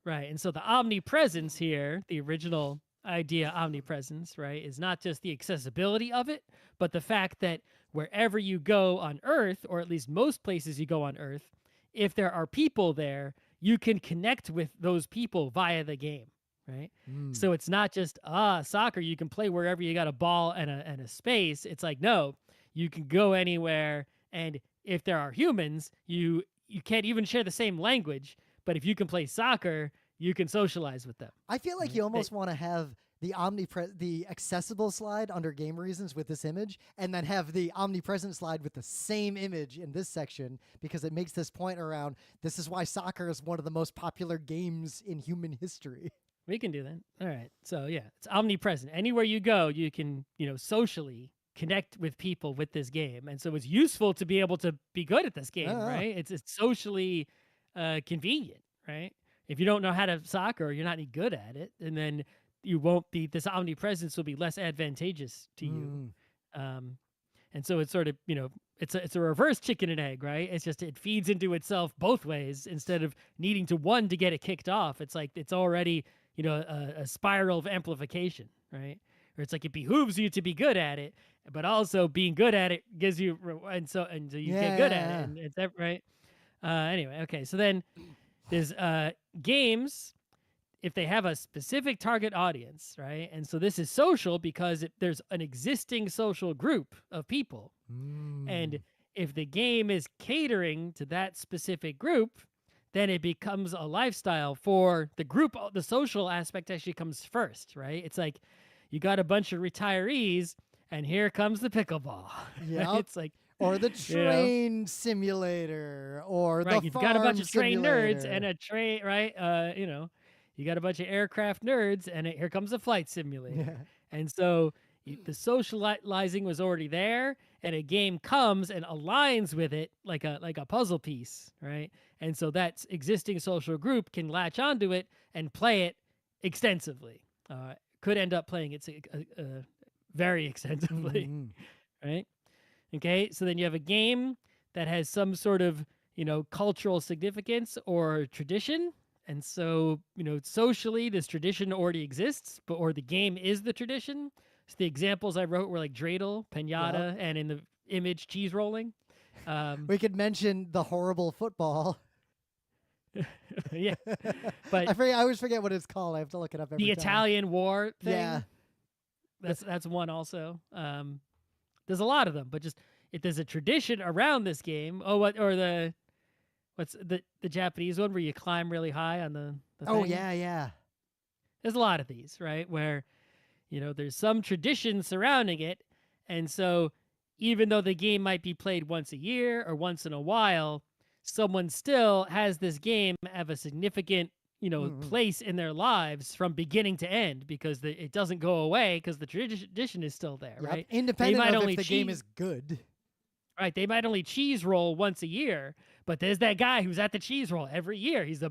Right. And so the omnipresence here, the original idea omnipresence, right, is not just the accessibility of it, but the fact that wherever you go on Earth, or at least most places you go on Earth, if there are people there, you can connect with those people via the game, right? Mm. So it's not just soccer. You can play wherever you got a ball and a space. It's like no, you can go anywhere, and if there are humans, you can't even share the same language. But if you can play soccer, you can socialize with them. I feel like Right? you almost want to have the accessible slide under game reasons with this image, and then have the omnipresent slide with the same image in this section, because it makes this point around this is why soccer is one of the most popular games in human history. We can do that. All right. So yeah, it's omnipresent. Anywhere you go, you can, socially connect with people with this game. And so it's useful to be able to be good at this game, Ah. right? It's socially convenient, right? If you don't know how to soccer or you're not any good at it, and then you won't be this omnipresence will be less advantageous to you. Um, and so it's sort of, it's a reverse chicken and egg, right? It's just it feeds into itself both ways instead of needing to one to get it kicked off. It's like it's already, a spiral of amplification, right? Or it's like it behooves you to be good at it, but also being good at it gives you, and so you get good at it, and it's that right. Anyway, okay, so then there's games if they have a specific target audience, right? And so this is social because there's an existing social group of people. And if the game is catering to that specific group, then it becomes a lifestyle for the group. The social aspect actually comes first, right? It's like you got a bunch of retirees, and here comes the pickleball. Yeah. It's like, or the train simulator, or right, the you've farm got a bunch of train nerds simulator. and a train, right? You got a bunch of aircraft nerds, and here comes a flight simulator. Yeah. And so the socializing was already there, and a game comes and aligns with it like a puzzle piece, right? And so that existing social group can latch onto it and play it extensively. Could end up playing it very extensively, right? Okay, so then you have a game that has some sort of cultural significance or tradition. And so, socially, this tradition already exists, or the game is the tradition. So the examples I wrote were like dreidel, pinata, and in the image, cheese rolling. We could mention the horrible football. Yeah, but I always forget what it's called. I have to look it up every the time. Italian War thing. Yeah, that's one also. There's a lot of them, but just if there's a tradition around this game, what's the Japanese one where you climb really high on the oh thing? yeah. There's a lot of these, right? Where, there's some tradition surrounding it. And so even though the game might be played once a year or once in a while, someone still has this game have a significant, place in their lives from beginning to end because it doesn't go away because the tradition is still there, right? Independent of if the game is good. Right, they might only cheese roll once a year, but there's that guy who's at the cheese roll every year. He's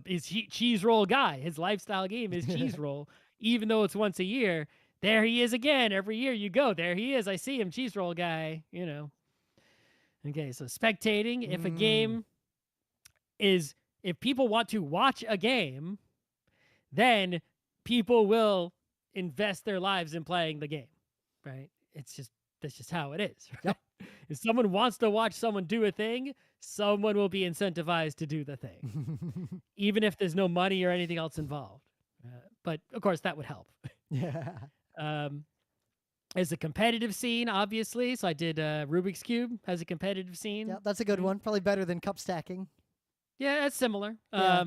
cheese roll guy. His lifestyle game is cheese roll, even though it's once a year. There he is again. Every year you go, there he is. I see him, cheese roll guy. Okay, so spectating. If a game if people want to watch a game, then people will invest their lives in playing the game, right? That's just how it is. Right? Yep. If someone wants to watch someone do a thing, someone will be incentivized to do the thing, even if there's no money or anything else involved. But of course, that would help. Yeah. There's a competitive scene, obviously. So I did Rubik's Cube has a competitive scene. Yeah, that's a good one. Probably better than cup stacking. Yeah, that's similar. Yeah.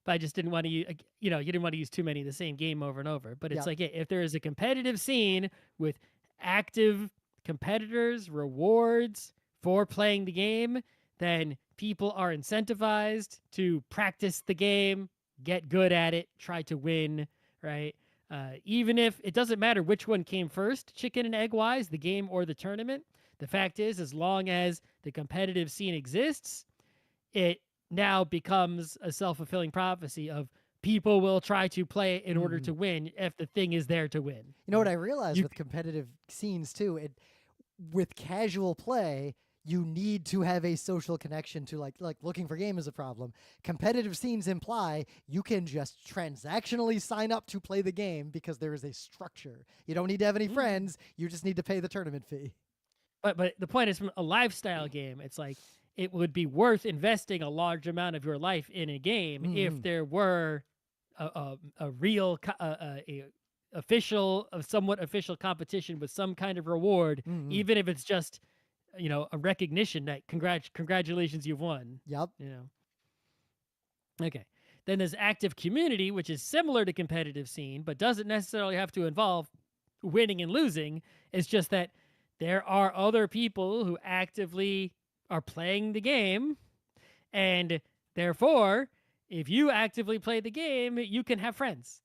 But I just didn't want to use, you didn't want to use too many of the same game over and over. But it's like, if there is a competitive scene with active competitors, rewards for playing the game, then people are incentivized to practice the game, get good at it, try to win, right? Even if it doesn't matter which one came first, chicken and egg wise, the game or the tournament, the fact is, as long as the competitive scene exists, it now becomes a self-fulfilling prophecy of people will try to play it in order to win if the thing is there to win. You know what I realized with competitive scenes too? With casual play, you need to have a social connection to like looking for game is a problem. Competitive scenes imply you can just transactionally sign up to play the game because there is a structure. You don't need to have any friends. You just need to pay the tournament fee. But the point is, from a lifestyle game, it's like it would be worth investing a large amount of your life in a game if there were a real official, a somewhat official competition with some kind of reward, even if it's just a recognition that congratulations, you've won. Yep. Okay. Then there's active community, which is similar to competitive scene, but doesn't necessarily have to involve winning and losing. It's just that there are other people who actively are playing the game, and therefore, if you actively play the game, you can have friends.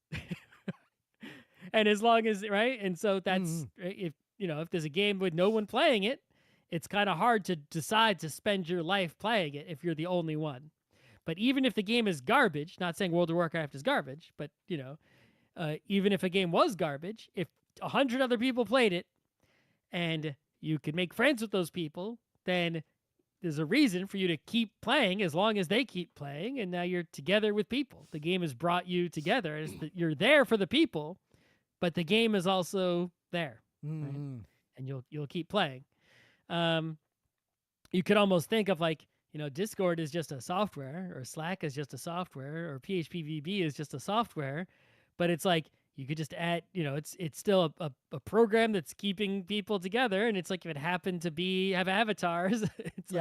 And as long as, right? And so that's, if there's a game with no one playing it, it's kind of hard to decide to spend your life playing it if you're the only one. But even if the game is garbage, not saying World of Warcraft is garbage, but even if a game was garbage, if 100 other people played it and you could make friends with those people, then there's a reason for you to keep playing as long as they keep playing, and now you're together with people. The game has brought you together. You're there for the people, but the game is also there, right? And you'll keep playing. You could almost think of like, Discord is just a software, or Slack is just a software, or PHPVB is just a software, but it's like you could just add, it's still a program that's keeping people together, and it's like if it happened to have avatars, it's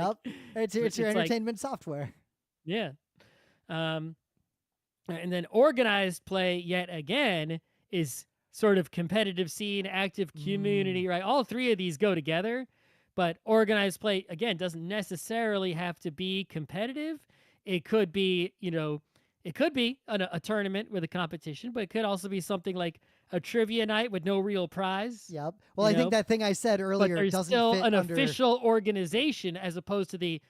it's your entertainment software. Yeah. And then organized play, yet again, is sort of competitive scene, active community, right? All three of these go together. But organized play, again, doesn't necessarily have to be competitive. It could be, a tournament with a competition, but it could also be something like a trivia night with no real prize. Yep. Well, I think that thing I said earlier but there's doesn't still fit an under... official organization as opposed to the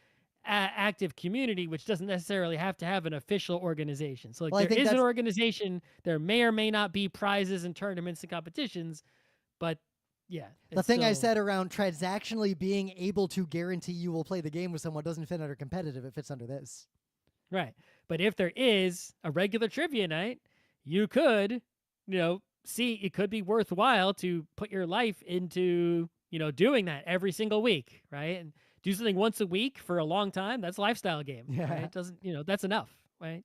active community, which doesn't necessarily have to have an official organization. So there is an organization. There may or may not be prizes and tournaments and competitions, but yeah. The thing I said around transactionally being able to guarantee you will play the game with someone doesn't fit under competitive. It fits under this. Right. But if there is a regular trivia night, you could, see it could be worthwhile to put your life into, doing that every single week, right? And do something once a week for a long time. That's a lifestyle game. Yeah. Right? It doesn't, that's enough, right?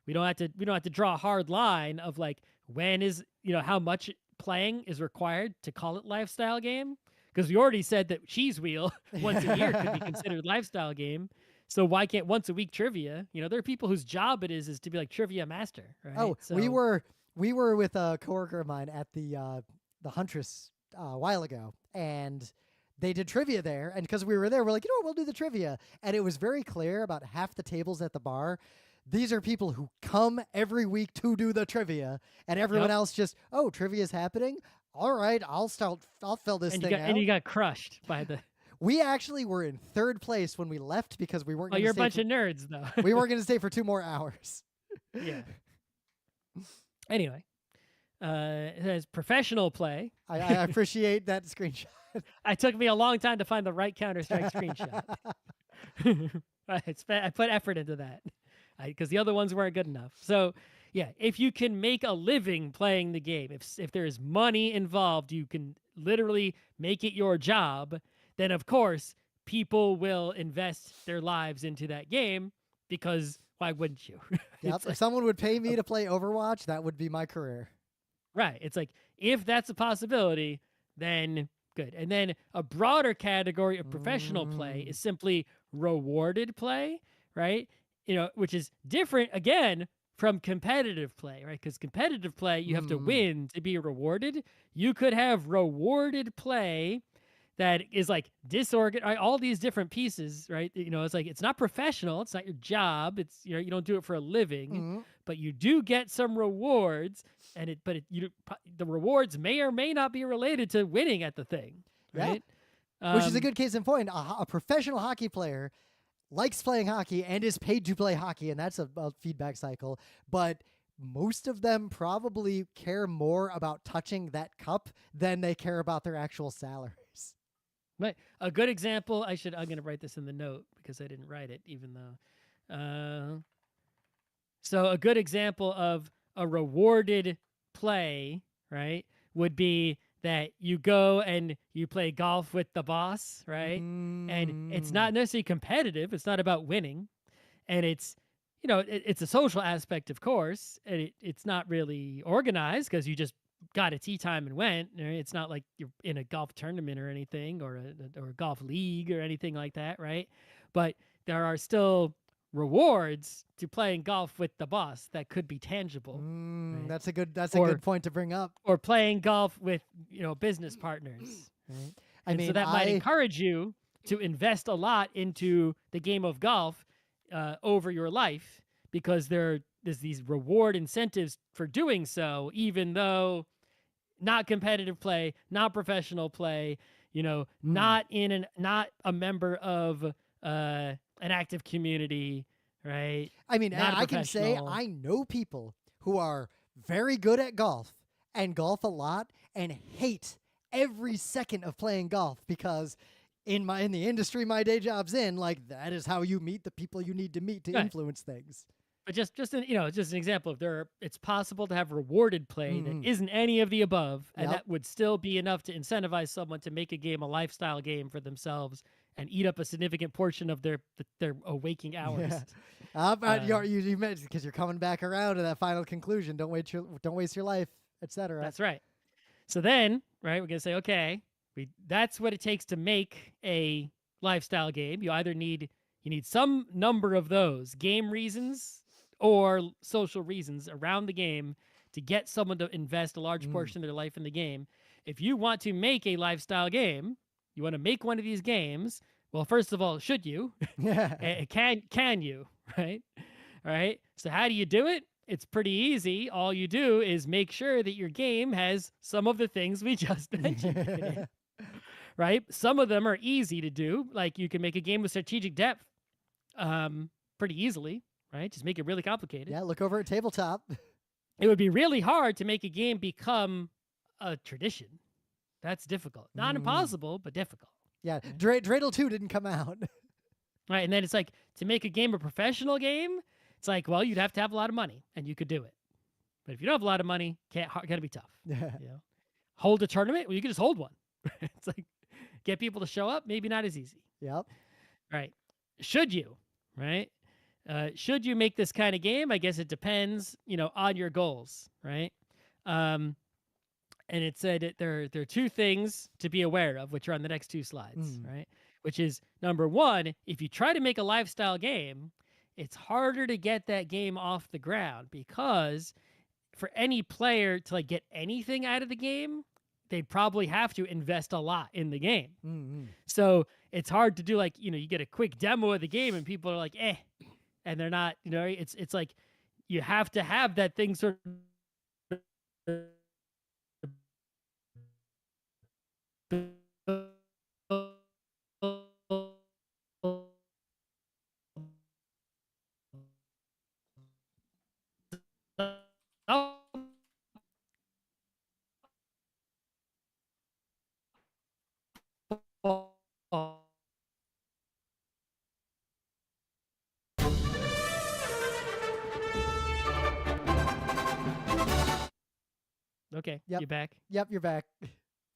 We don't have to draw a hard line of like when is, how much playing is required to call it lifestyle game, because we already said that Cheese Wheel once a year could be considered lifestyle game. So why can't once a week trivia? There are people whose job it is to be like trivia master, right? Oh, so we were with a coworker of mine at the Huntress a while ago, and they did trivia there. And because we were there, we're like, we'll do the trivia. And it was very clear about half the tables at the bar, these are people who come every week to do the trivia, and everyone else just, trivia is happening. All right, I'll fill this thing out. And you got crushed by the... We actually were in third place when we left because we weren't going to stay. You're a bunch of nerds, though. We weren't going to stay for 2 more hours. Yeah. Anyway, it says professional play. I appreciate that screenshot. It took me a long time to find the right Counter-Strike screenshot. I put effort into that. Because the other ones weren't good enough. So, yeah, if you can make a living playing the game, if there is money involved, you can literally make it your job, then of course people will invest their lives into that game, because why wouldn't you? Yep. If someone would pay me to play Overwatch, that would be my career. Right. It's like, if that's a possibility, then good. And then a broader category of professional play is simply rewarded play, right? Which is different, again, from competitive play, right? Because competitive play, you have to win to be rewarded. You could have rewarded play that is like disorganized, right? All these different pieces, right? It's like, it's not professional. It's not your job. It's, you don't do it for a living, but you do get some rewards, and the rewards may or may not be related to winning at the thing, right? Yeah. Which is a good case in point. A professional hockey player likes playing hockey and is paid to play hockey, and that's a feedback cycle. But most of them probably care more about touching that cup than they care about their actual salaries. Right. A good example, I'm going to write this in the note because I didn't write it, even though. So a good example of a rewarded play, right, would be that you go and you play golf with the boss, right? And it's Mm. not necessarily competitive. It's not about winning, and it's a social aspect, of course, and it's not really organized because you just got a tea time and went. Right? It's not like you're in a golf tournament or anything, or a golf league or anything like that, right? But there are still rewards to playing golf with the boss that could be tangible, right? That's a Or good point to bring up. or playing golf with business partners, right? I And so mean, that might encourage you to invest a lot into the game of golf over your life, because there's these reward incentives for doing so, even though not competitive play, not professional play, mm, not a member of an active community, right? I mean, Not a I can say professional. I know people who are very good at golf and golf a lot and hate every second of playing golf because in the industry my day job's in, like that is how you meet the people you need to meet to Right. influence things. But just an example of it's possible to have rewarded play that Mm-hmm. isn't any of the above, and Yep. that would still be enough to incentivize someone to make a game a lifestyle game for themselves and eat up a significant portion of their waking Yeah. hours. But Uh, you mentioned because you're coming back around to that final conclusion. Don't waste your life, etc. that's right. So then, right, we're gonna say, okay, that's what it takes to make a lifestyle game. You need some number of those game reasons or social reasons around the game to get someone to invest a large Mm. portion of their life in the game. If you want to make a lifestyle game, you want to make one of these games. Well, first of all, should you? Yeah. Can you? Right? All right. So how do you do it? It's pretty easy. All you do is make sure that your game has some of the things we just mentioned in it, right? Some of them are easy to do. Like you can make a game with strategic depth pretty easily, right? Just make it really complicated. Yeah. Look over at tabletop. It would be really hard to make a game become a tradition. That's difficult. Not Mm. impossible, but difficult. Yeah. Right? Dreidel 2 didn't come out. Right. And then it's like, to make a game a professional game, it's like, well, you'd have to have a lot of money and you could do it. But if you don't have a lot of money, gotta be tough. Yeah. You know, hold a tournament. Well, you can just hold one. It's like, get people to show up. Maybe not as easy. Yep. Right? Should you? Right? Should you make this kind of game? I guess it depends. On your goals. Right? Um, and it said there are two things to be aware of, which are on the next two slides. Mm. Right? Which is number one: if you try to make a lifestyle game, it's harder to get that game off the ground, because for any player to like get anything out of the game, they'd probably have to invest a lot in the game. Mm-hmm. So it's hard to do, like, you get a quick demo of the game and people are like, and they're not, it's like you have to have that thing sort of Okay, Yep. you back? Yep. You're back.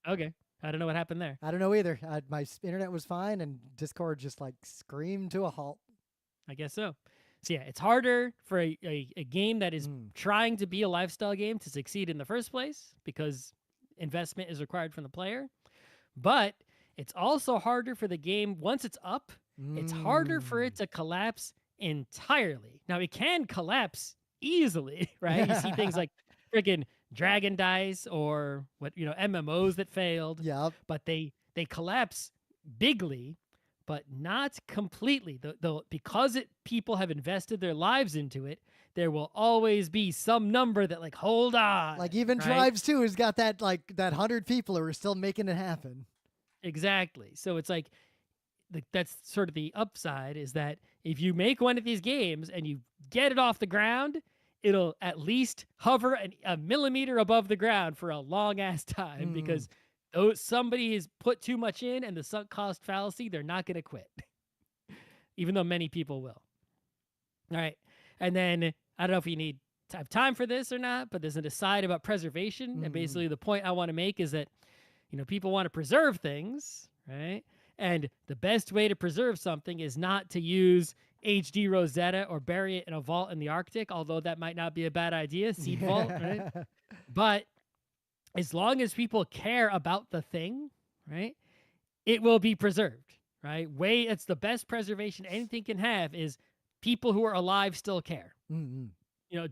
Okay. I don't know what happened there. I don't know either. My internet was fine, and Discord just like screamed to a halt. I guess so. So yeah, it's harder for a game that is Mm. trying to be a lifestyle game to succeed in the first place, because investment is required from the player. But it's also harder for the game, once it's up, it's harder for Mm. it to collapse entirely. Now it can collapse easily, right? You see things like friggin' Dragon Dice, or MMOs that failed, Yep. but they collapse bigly, but not completely. Because people have invested their lives into it, there will always be some number that, like, hold on. Like even right? Tribes 2 has got that 100 people who are still making it happen. Exactly. So it's like, that's sort of the upside, is that if you make one of these games and you get it off the ground, it'll at least hover a millimeter above the ground for a long ass time, Mm. because somebody has put too much in, and the sunk cost fallacy, they're not going to quit, even though many people will. All right. And then I don't know if you need to have time for this or not, but there's an aside about preservation. And Mm. basically, the point I want to make is that people want to preserve things, right? And the best way to preserve something is not to use HD Rosetta or bury it in a vault in the Arctic, although that might not be a bad idea, seed vault, right? Yeah. But as long as people care about the thing, right, it will be preserved, right? It's the best preservation anything can have is people who are alive still care. Mm-mm.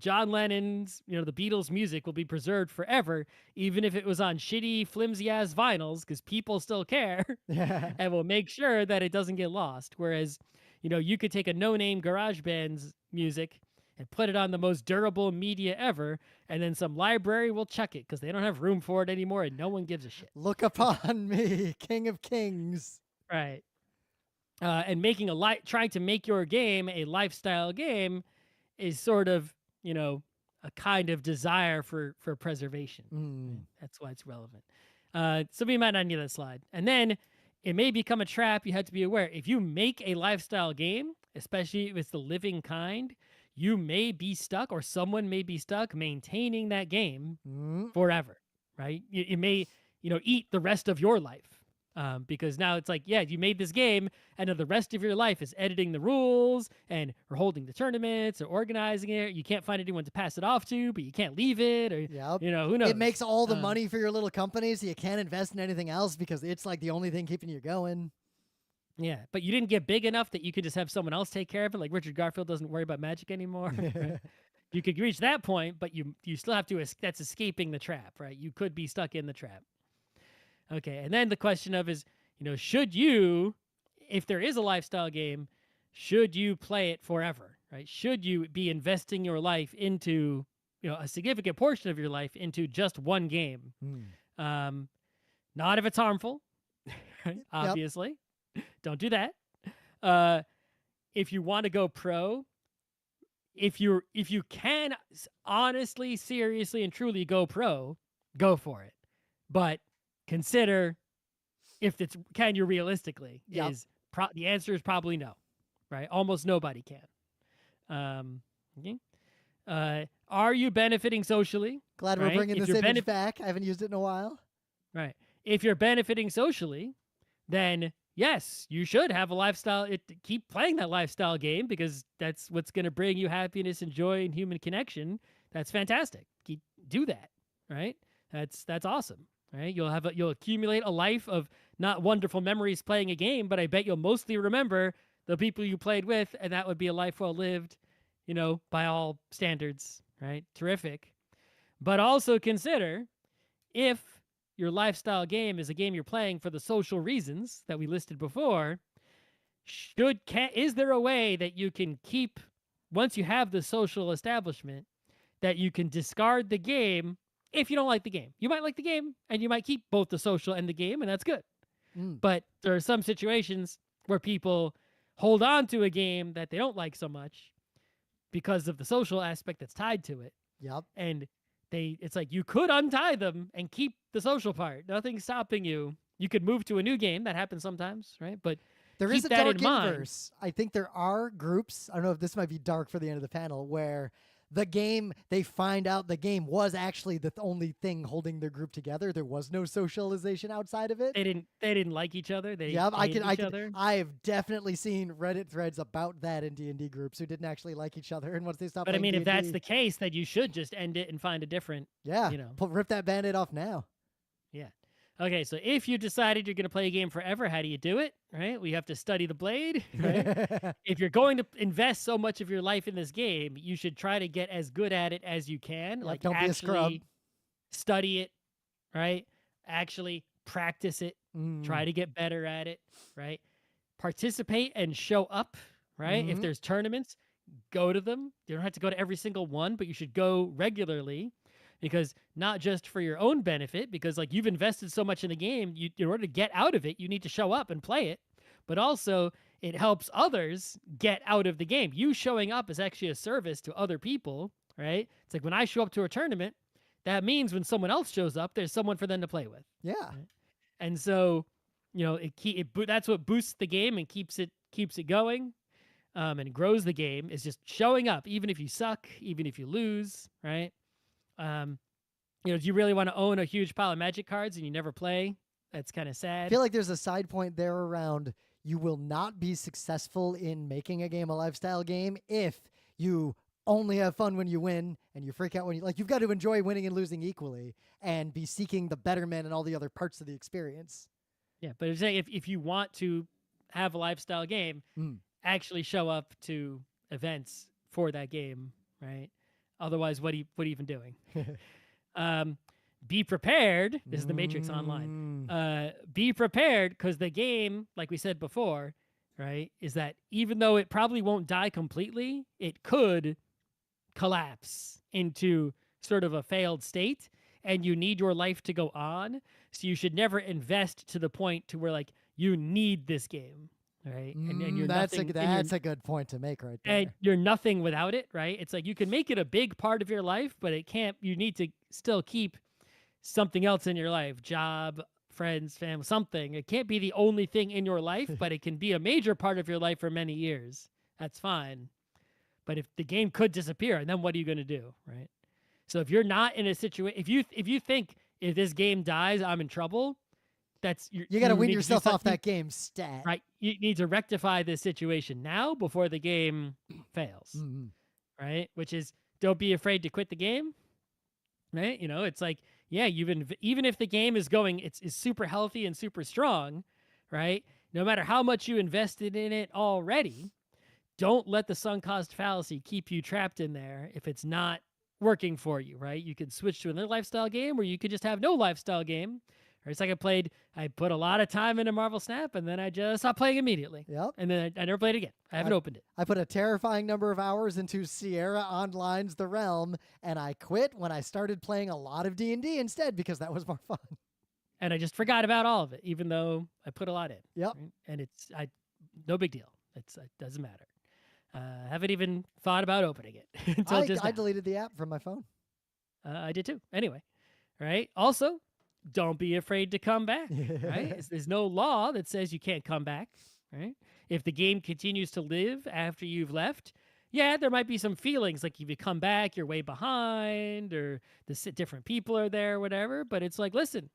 John Lennon's, the Beatles' music will be preserved forever, even if it was on shitty, flimsy ass vinyls, because people still care Yeah. and will make sure that it doesn't get lost. Whereas, you could take a no name garage band's music and put it on the most durable media ever, and then some library will check it because they don't have room for it anymore and no one gives a shit. Look upon me, King of Kings. Right. And trying to make your game a lifestyle game is sort of, a kind of desire for preservation. Mm. Right? That's why it's relevant. So we might not need that slide. And then it may become a trap. You have to be aware. If you make a lifestyle game, especially if it's the living kind, you may be stuck, or someone may be stuck maintaining that game Mm. forever, right? It may, eat the rest of your life. Because now it's like, yeah, you made this game, and then the rest of your life is editing the rules and or holding the tournaments or organizing it. You can't find anyone to pass it off to, but you can't leave it, or Yep. who knows? It makes all the money for your little company, so you can't invest in anything else because it's like the only thing keeping you going. Yeah, but you didn't get big enough that you could just have someone else take care of it. Like Richard Garfield doesn't worry about magic anymore. Right? You could reach that point, but you still have to. That's escaping the trap, right? You could be stuck in the trap. Okay, and then the question of is, should you, if there is a lifestyle game, should you play it forever, right? Should you be investing your life into, a significant portion of your life into just one game? Mm. Not if it's harmful, right? Yep. Obviously. Don't do that. If you want to go pro, if you can honestly, seriously, and truly go pro, go for it. But consider if can you realistically? Yep. The answer is probably no, right? Almost nobody can. Okay. Are you benefiting socially? Glad we're Right? bringing If this you're image back. I haven't used it in a while. Right. If you're benefiting socially, then yes, you should have a lifestyle. Keep playing that lifestyle game because that's what's going to bring you happiness and joy and human connection. That's fantastic. Do that, right? That's awesome, right? You'll accumulate a life of not wonderful memories playing a game, but I bet you'll mostly remember the people you played with, and that would be a life well lived, by all standards, right? Terrific. But also consider if your lifestyle game is a game you're playing for the social reasons that we listed before, is there a way that you can keep, once you have the social establishment, that you can discard the game if you don't like the game? You might like the game, and you might keep both the social and the game, and that's good. Mm. But there are some situations where people hold on to a game that they don't like so much because of the social aspect that's tied to it. Yep. And it's like you could untie them and keep the social part. Nothing's stopping you. You could move to a new game. That happens sometimes, right? But There keep is a that dark in mind. inverse. I think there are groups. I don't know if this might be dark for the end of the panel, where the game, they find out the game was actually the only thing holding their group together. There was no socialization outside of it. They didn't like each other. They Yep, hated each other. I have definitely seen Reddit threads about that in D&D groups who didn't actually like each other, and once they stopped But I playing mean, if that's D&D, the case, then you should just end it and find a different. yeah, you know. rip that band-aid off now. Yeah. Okay, so if you decided you're going to play a game forever, how do you do it? Right? We have to study the blade. Right? If you're going to invest so much of your life in this game, you should try to get as good at it as you can. Yeah, like don't be a scrub. actually study it, right? Actually practice it. Try to get better at it, right? Participate and show up, right? If there's tournaments, go to them. You don't have to go to every single one, but you should go regularly. Because not just for your own benefit, because like you've invested so much in the game, in order to get out of it, you need to show up and play it. But also it helps others get out of the game. You showing up is actually a service to other people, right? It's like when I show up to a tournament, that means when someone else shows up, there's someone for them to play with. Yeah. Right? And so, that's what boosts the game and keeps it going, and grows the game, is just showing up, even if you suck, even if you lose, right? Do you really want to own a huge pile of Magic cards and you never play? That's kind of I sad. feel like there's a side point there around you will not be successful in making a game a lifestyle game if you only have fun when you win and you freak out when you like. You've got to enjoy winning and losing equally and be seeking the betterment and all the other parts of the experience. Yeah, but it's saying if you want to have a lifestyle game, Mm. actually show up to events for that game, right? Otherwise, what are you even doing? Um, be prepared. This is the Matrix Online. Be prepared because the game, like we said before, right, is that even though it probably won't die completely, it could collapse into sort of a failed state, and you need your life to go on. So you should never invest to the point to where like you need this game, right? And you're nothing, That's a good point to make right and there. you're nothing without it, right? It's like you can make it a big part of your life, but it can't. You need to still keep something else in your life, job, friends, family, something. It can't be the only thing in your life, but it can be a major part of your life for many years. That's fine. But if the game could disappear, and then what are you going to do, right? So if you're not in a situation, if you think if this game dies, I'm in trouble, that's You got to win need to do yourself off something, that game stat. right? You need to rectify this situation now before the game fails, Mm-hmm. right? Which is don't be afraid to quit the game, right? You know, it's like, yeah, even if the game is going, is super healthy and super strong, right? No matter how much you invested in it already, don't let the sunk cost fallacy keep you trapped in there if it's not working for you, right? You could switch to another lifestyle game, or you could just have no lifestyle game. Or it's like I put a lot of time into Marvel Snap, and then I just stopped playing immediately. Yep. And then I never played it again. I haven't opened it. I put a terrifying number of hours into Sierra Online's The Realm, and I quit when I started playing a lot of D&D instead because that was more fun. And I just forgot about all of it, even though I put a lot in. Yep. Right? And no big deal. It doesn't matter. Haven't even thought about opening it until just now. I deleted the app from my phone. I did too. Anyway, right? Also, don't be afraid to come back, right? There's no law that says you can't come back, right? If the game continues to live after you've left, yeah, there might be some feelings like if you come back, you're way behind, or different people are there, or whatever. But it's like, listen,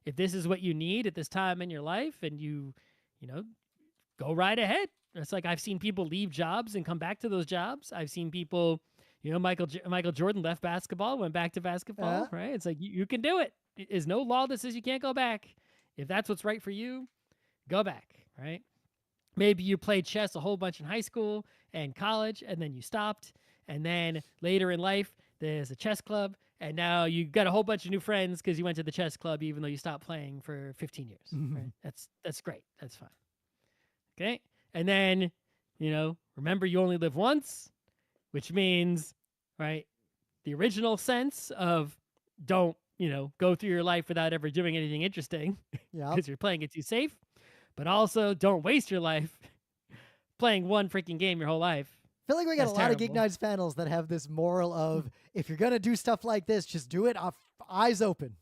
if this is what you need at this time in your life, and you know, go right ahead. It's like I've seen people leave jobs and come back to those jobs. I've seen people, Michael Jordan left basketball, went back to basketball, right? It's like you can do it. There's no law that says you can't go back. If that's what's right for you, go back, right? Maybe you played chess a whole bunch in high school and college, and then you stopped. And then later in life, there's a chess club, and now you got a whole bunch of new friends because you went to the chess club, even though you stopped playing for 15 years. Right? That's great. That's fine. Okay. And then, remember you only live once, which means, right, the original sense of don't, go through your life without ever doing anything interesting because you're playing it too safe, but also don't waste your life playing one freaking game your whole life. I feel like we got a lot of GeekNights panels that have this moral of if you're going to do stuff like this, just do it eyes open.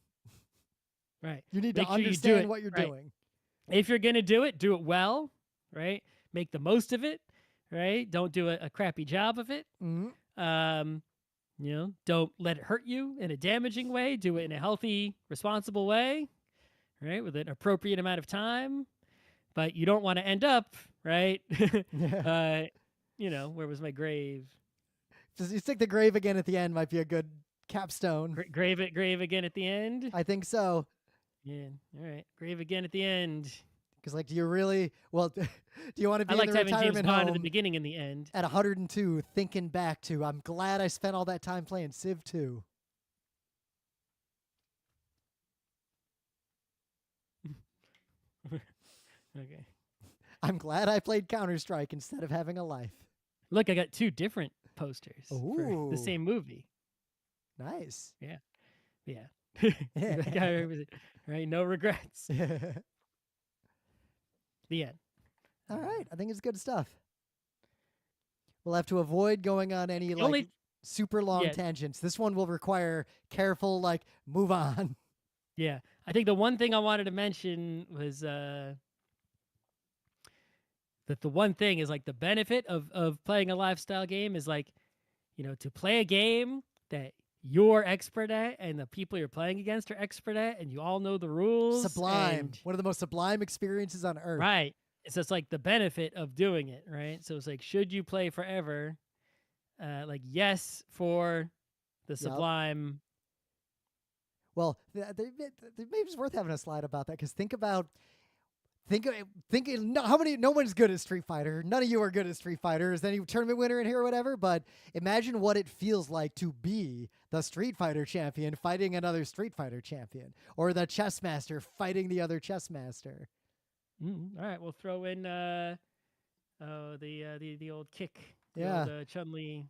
Right. You need to understand what you're doing. If you're going to do it well, right? Make the most of it, right? Don't do a crappy job of it. Mm-hmm. Don't let it hurt you in a damaging way. Do it in a healthy, responsible way, right? With an appropriate amount of time. But you don't want to end up, right? Where was my grave? You stick the grave again at the end might be a good capstone. Grave again at the end? I think so. Yeah. All right. Grave again at the end. Because, do you really? Well, do you want to be in the retirement James Bond home at the beginning and the end at 102, thinking back to? I'm glad I spent all that time playing Civ 2. Okay. I'm glad I played Counter-Strike instead of having a life. Look, I got 2 different posters for the same movie. Nice. Yeah. Right. No regrets. The end. All right. I think it's good stuff. We'll have to avoid going on any super long tangents. This one will require careful, move on. Yeah. I think the one thing I wanted to mention was that the one thing is the benefit of playing a lifestyle game is to play a game that you're expert at and the people you're playing against are expert at and you all know the rules. Sublime. And One of the most sublime experiences on earth. right. It's just like the benefit of doing it, right? So it's like, should you play forever? Like, yes, for the Yep. sublime. Well, maybe it's worth having a slide about that, because think how many, no one's good at Street Fighter. None of you are good at Street Fighter. Is there any tournament winner in here or whatever? But imagine what it feels like to be the Street Fighter champion fighting another Street Fighter champion, or the chess master fighting the other chess master. All right, we'll throw in the old kick. Yeah. Chun-Li.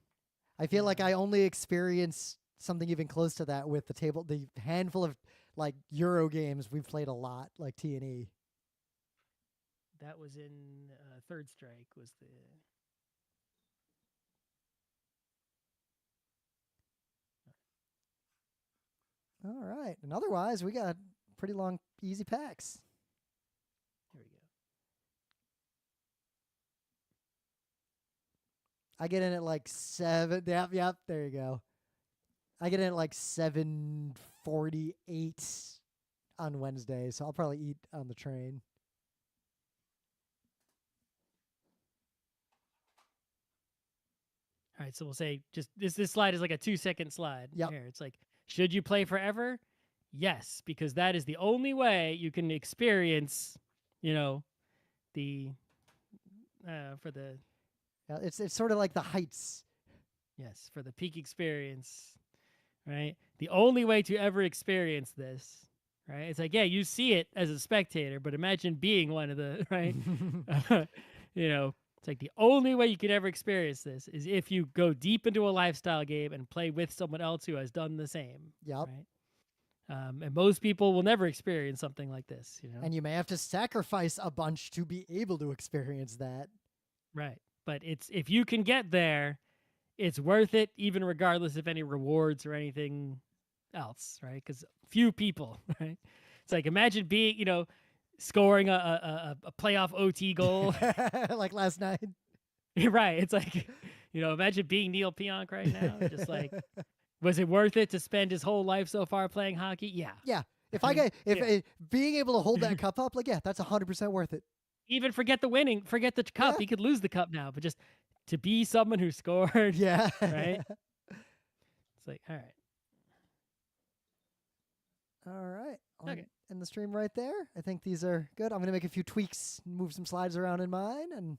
I feel like I only experience something even close to that with the handful of like Euro games we've played a lot, like T&E. That was in Third Strike was the. All right. And otherwise, we got pretty long, easy packs. Here we go. I get in at like 7. Yep, there you go. I get in at like 7:48 on Wednesday, so I'll probably eat on the train. All right, so we'll say just this slide is like a 2-second slide. Yep. Here, it's like, should you play forever? Yes, because that is the only way you can experience, the for the It's sort of like the heights. yes, for the peak experience, right? The only way to ever experience this, right? It's like, yeah, you see it as a spectator, but imagine being one of the, right? It's like the only way you could ever experience this is if you go deep into a lifestyle game and play with someone else who has done the same. Yep. Right? And most people will never experience something like this, And you may have to sacrifice a bunch to be able to experience that. Right. But if you can get there, it's worth it, even regardless of any rewards or anything else, right? Because few people, right? It's like, imagine being, scoring a playoff OT goal. Like last night. Right. It's like, imagine being Neil Pionk right now. Just like, was it worth it to spend his whole life so far playing hockey? Yeah. Yeah. If being able to hold that cup up, like, yeah, that's 100% worth it. Even forget the cup. Yeah. He could lose the cup now, but just to be someone who scored. Yeah. Right. It's like, all right. All right. Okay. In the stream right there. I think these are good. I'm going to make a few tweaks, move some slides around in mine, and